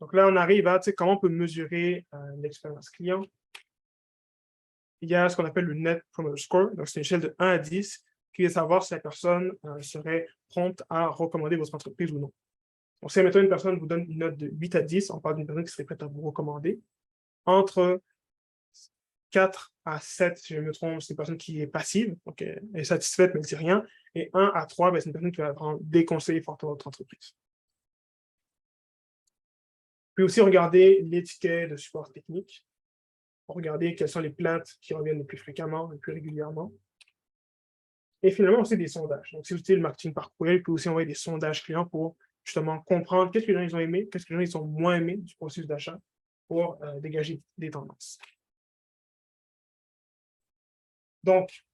Donc là, on arrive à comment on peut mesurer l'expérience client. Il y a ce qu'on appelle le Net Promoter Score. Donc, c'est une échelle de 1 à 10 qui est de savoir si la personne serait prompte à recommander votre entreprise ou non. Donc, si, mettons, une personne vous donne une note de 8 à 10, on parle d'une personne qui serait prête à vous recommander. Entre 4 à 7, si je me trompe, c'est une personne qui est passive, donc elle est satisfaite, mais elle ne dit rien. Et 1 à 3, c'est une personne qui va vraiment déconseiller fortement votre entreprise. Puis aussi regarder les tickets de support technique. Regarder quelles sont les plaintes qui reviennent le plus fréquemment, le plus régulièrement. Et finalement, aussi des sondages. Donc, si vous utilisez le marketing par courriel, vous pouvez aussi envoyer des sondages clients pour justement comprendre qu'est-ce que les gens ils ont aimé, qu'est-ce que les gens ils ont moins aimé du processus d'achat pour dégager des tendances. Donc,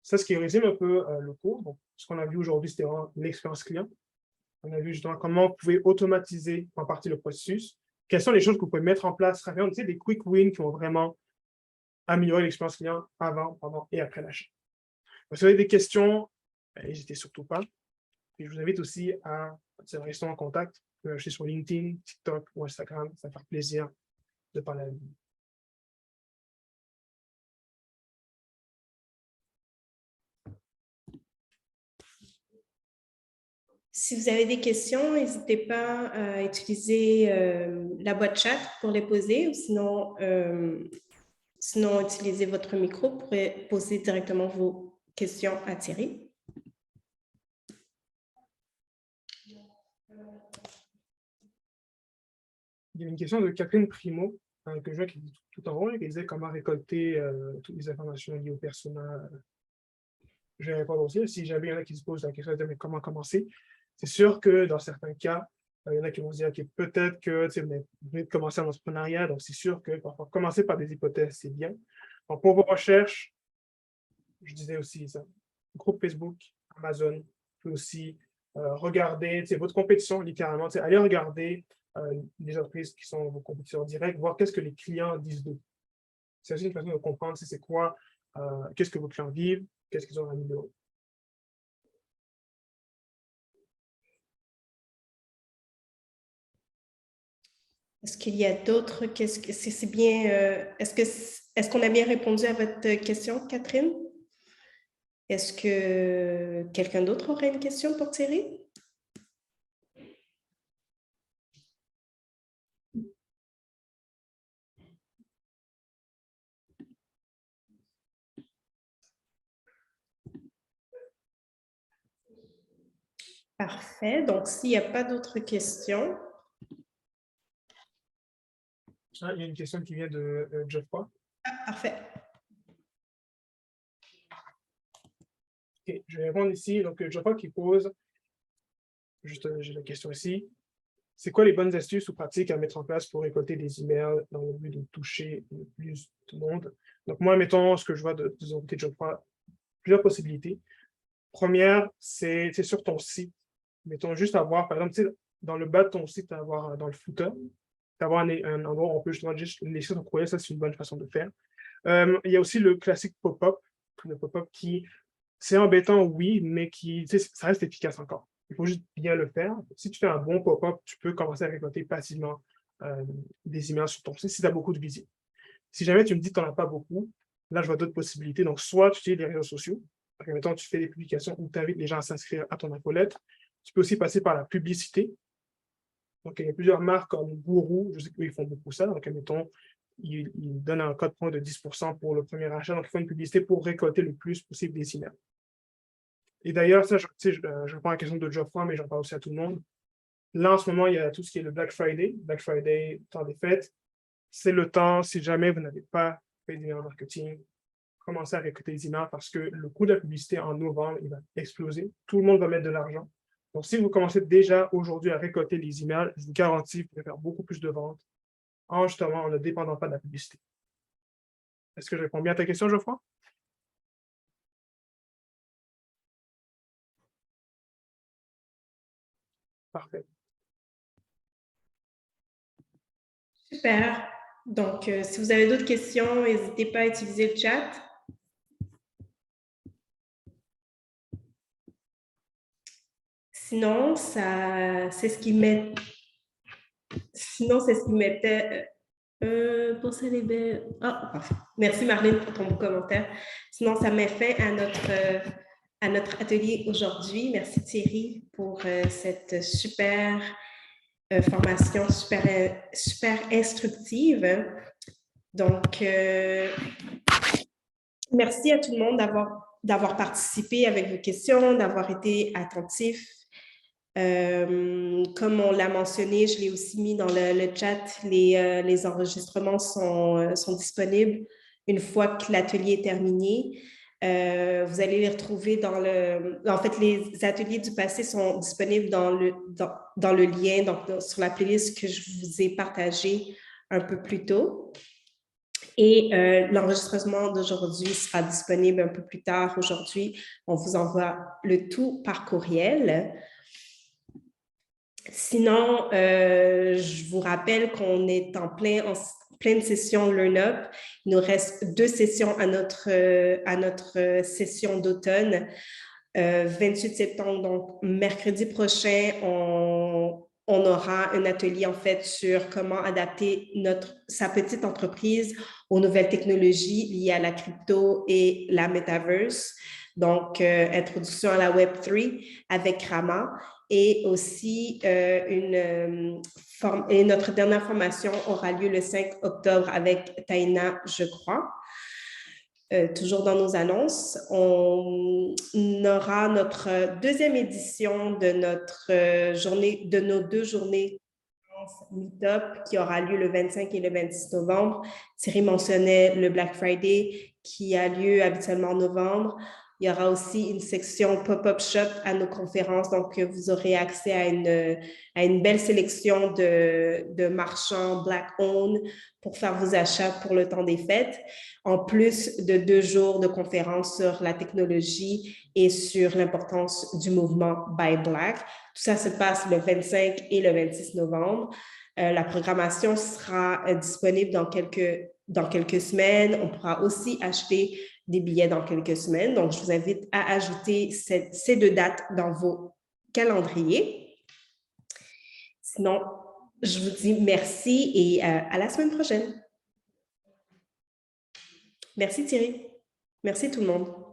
ça, ce qui résume un peu le cours. Donc, ce qu'on a vu aujourd'hui, c'était vraiment l'expérience client. On a vu justement comment vous pouvez automatiser en partie le processus. Quelles sont les choses que vous pouvez mettre en place rapidement, des quick wins qui vont vraiment améliorer l'expérience client avant, pendant et après l'achat. Si vous avez des questions, n'hésitez surtout pas. Et je vous invite aussi à rester en contact. Vous pouvez acheter sur LinkedIn, TikTok ou Instagram. Ça va faire plaisir de parler avec vous. Si vous avez des questions, n'hésitez pas à utiliser la boîte chat pour les poser ou sinon utilisez votre micro pour poser directement vos questions à Thierry. Il y a une question de Catherine Primo, que je vois qui dit tout en haut, qui disait comment récolter toutes les informations liées au persona. Je vais répondre aussi. Si jamais il y en a qui se posent la question de mais comment commencer, c'est sûr que dans certains cas, Il y en a qui vont se dire, OK, peut-être que vous venez de commencer en entrepreneuriat, donc c'est sûr que parfois, commencer par des hypothèses, c'est bien. Donc, pour vos recherches, je disais aussi ça, groupe Facebook, Amazon, vous pouvez aussi regarder votre compétition, littéralement, allez regarder les entreprises qui sont vos compétiteurs directs, voir qu'est-ce que les clients disent d'eux. C'est aussi une façon de comprendre c'est quoi, qu'est-ce que vos clients vivent, qu'est-ce qu'ils ont à améliorer. Est-ce qu'il y a d'autres? C'est bien? Est-ce qu'on a bien répondu à votre question, Catherine? Est-ce que quelqu'un d'autre aurait une question pour Thierry? Parfait. Donc, s'il n'y a pas d'autres questions. Ah, il y a une question qui vient de Geoffroy. Ah, parfait. Okay, je vais répondre ici. Donc, Geoffroy qui pose, juste, j'ai la question ici. C'est quoi les bonnes astuces ou pratiques à mettre en place pour récolter des emails dans le but de toucher le plus de monde? Donc, moi, mettons ce que je vois de côté de Geoffroy, plusieurs possibilités. Première, c'est sur ton site. Mettons juste avoir, par exemple, dans le bas de ton site, avoir dans le footer, d'avoir un endroit où on peut justement juste laisser son courriel, ça c'est une bonne façon de faire. Il y a aussi le classique pop-up, le pop-up qui, c'est embêtant, oui, mais qui, ça reste efficace encore. Il faut juste bien le faire. Si tu fais un bon pop-up, tu peux commencer à récolter facilement des emails sur ton site si tu as beaucoup de visites. Si jamais tu me dis que tu n'en as pas beaucoup, là, je vois d'autres possibilités. Donc, soit tu utilises les réseaux sociaux, par exemple, tu fais des publications où tu invites les gens à s'inscrire à ton infolettre. Tu peux aussi passer par la publicité. Donc, il y a plusieurs marques comme Guru, je sais qu'ils font beaucoup ça. Donc, admettons, ils donnent un code point de 10% pour le premier achat. Donc, ils font une publicité pour récolter le plus possible des emails. Et d'ailleurs, ça, je réponds à la question de Geoffroy, mais j'en parle aussi à tout le monde. Là, en ce moment, il y a tout ce qui est le Black Friday. Black Friday, temps des fêtes. C'est le temps, si jamais vous n'avez pas fait d'email marketing, commencer à récolter des emails parce que le coût de la publicité en novembre, il va exploser. Tout le monde va mettre de l'argent. Donc, si vous commencez déjà aujourd'hui à récolter les emails, je vous garantis que vous pouvez faire beaucoup plus de ventes justement en ne dépendant pas de la publicité. Est-ce que je réponds bien à ta question, Geoffroy? Parfait. Super. Donc, si vous avez d'autres questions, n'hésitez pas à utiliser le chat. Sinon, c'est ce qui met. Sinon, c'est ce qui mettait. Pour célébrer. Ah, parfait. Merci Marlène pour ton commentaire. Sinon, ça met fin à notre atelier aujourd'hui. Merci Thierry pour cette super formation, super instructive. Donc, merci à tout le monde d'avoir participé avec vos questions, d'avoir été attentif. Comme on l'a mentionné, je l'ai aussi mis dans le chat, les enregistrements sont disponibles une fois que l'atelier est terminé. Vous allez les retrouver En fait, les ateliers du passé sont disponibles dans le lien, donc sur la playlist que je vous ai partagée un peu plus tôt. Et l'enregistrement d'aujourd'hui sera disponible un peu plus tard aujourd'hui. On vous envoie le tout par courriel. Sinon, je vous rappelle qu'on est en pleine session Learn-Up. Il nous reste 2 sessions à notre session d'automne. 28 septembre, donc mercredi prochain, on aura un atelier en fait sur comment adapter sa petite entreprise aux nouvelles technologies liées à la crypto et la metaverse. Donc, introduction à la Web3 avec Rama. Et aussi, notre dernière formation aura lieu le 5 octobre avec Taina, je crois. Toujours dans nos annonces, on aura notre deuxième édition de nos 2 journées Meetup qui aura lieu le 25 et le 26 novembre. Thierry mentionnait le Black Friday qui a lieu habituellement en novembre. Il y aura aussi une section pop-up shop à nos conférences. Donc, vous aurez accès à une belle sélection de marchands Black-owned pour faire vos achats pour le temps des fêtes, en plus de 2 jours de conférences sur la technologie et sur l'importance du mouvement Buy Black. Tout ça se passe le 25 et le 26 novembre. La programmation sera disponible dans quelques semaines. On pourra aussi acheter des billets dans quelques semaines. Donc, je vous invite à ajouter ces 2 dates dans vos calendriers. Sinon, je vous dis merci et à la semaine prochaine. Merci Thierry. Merci tout le monde.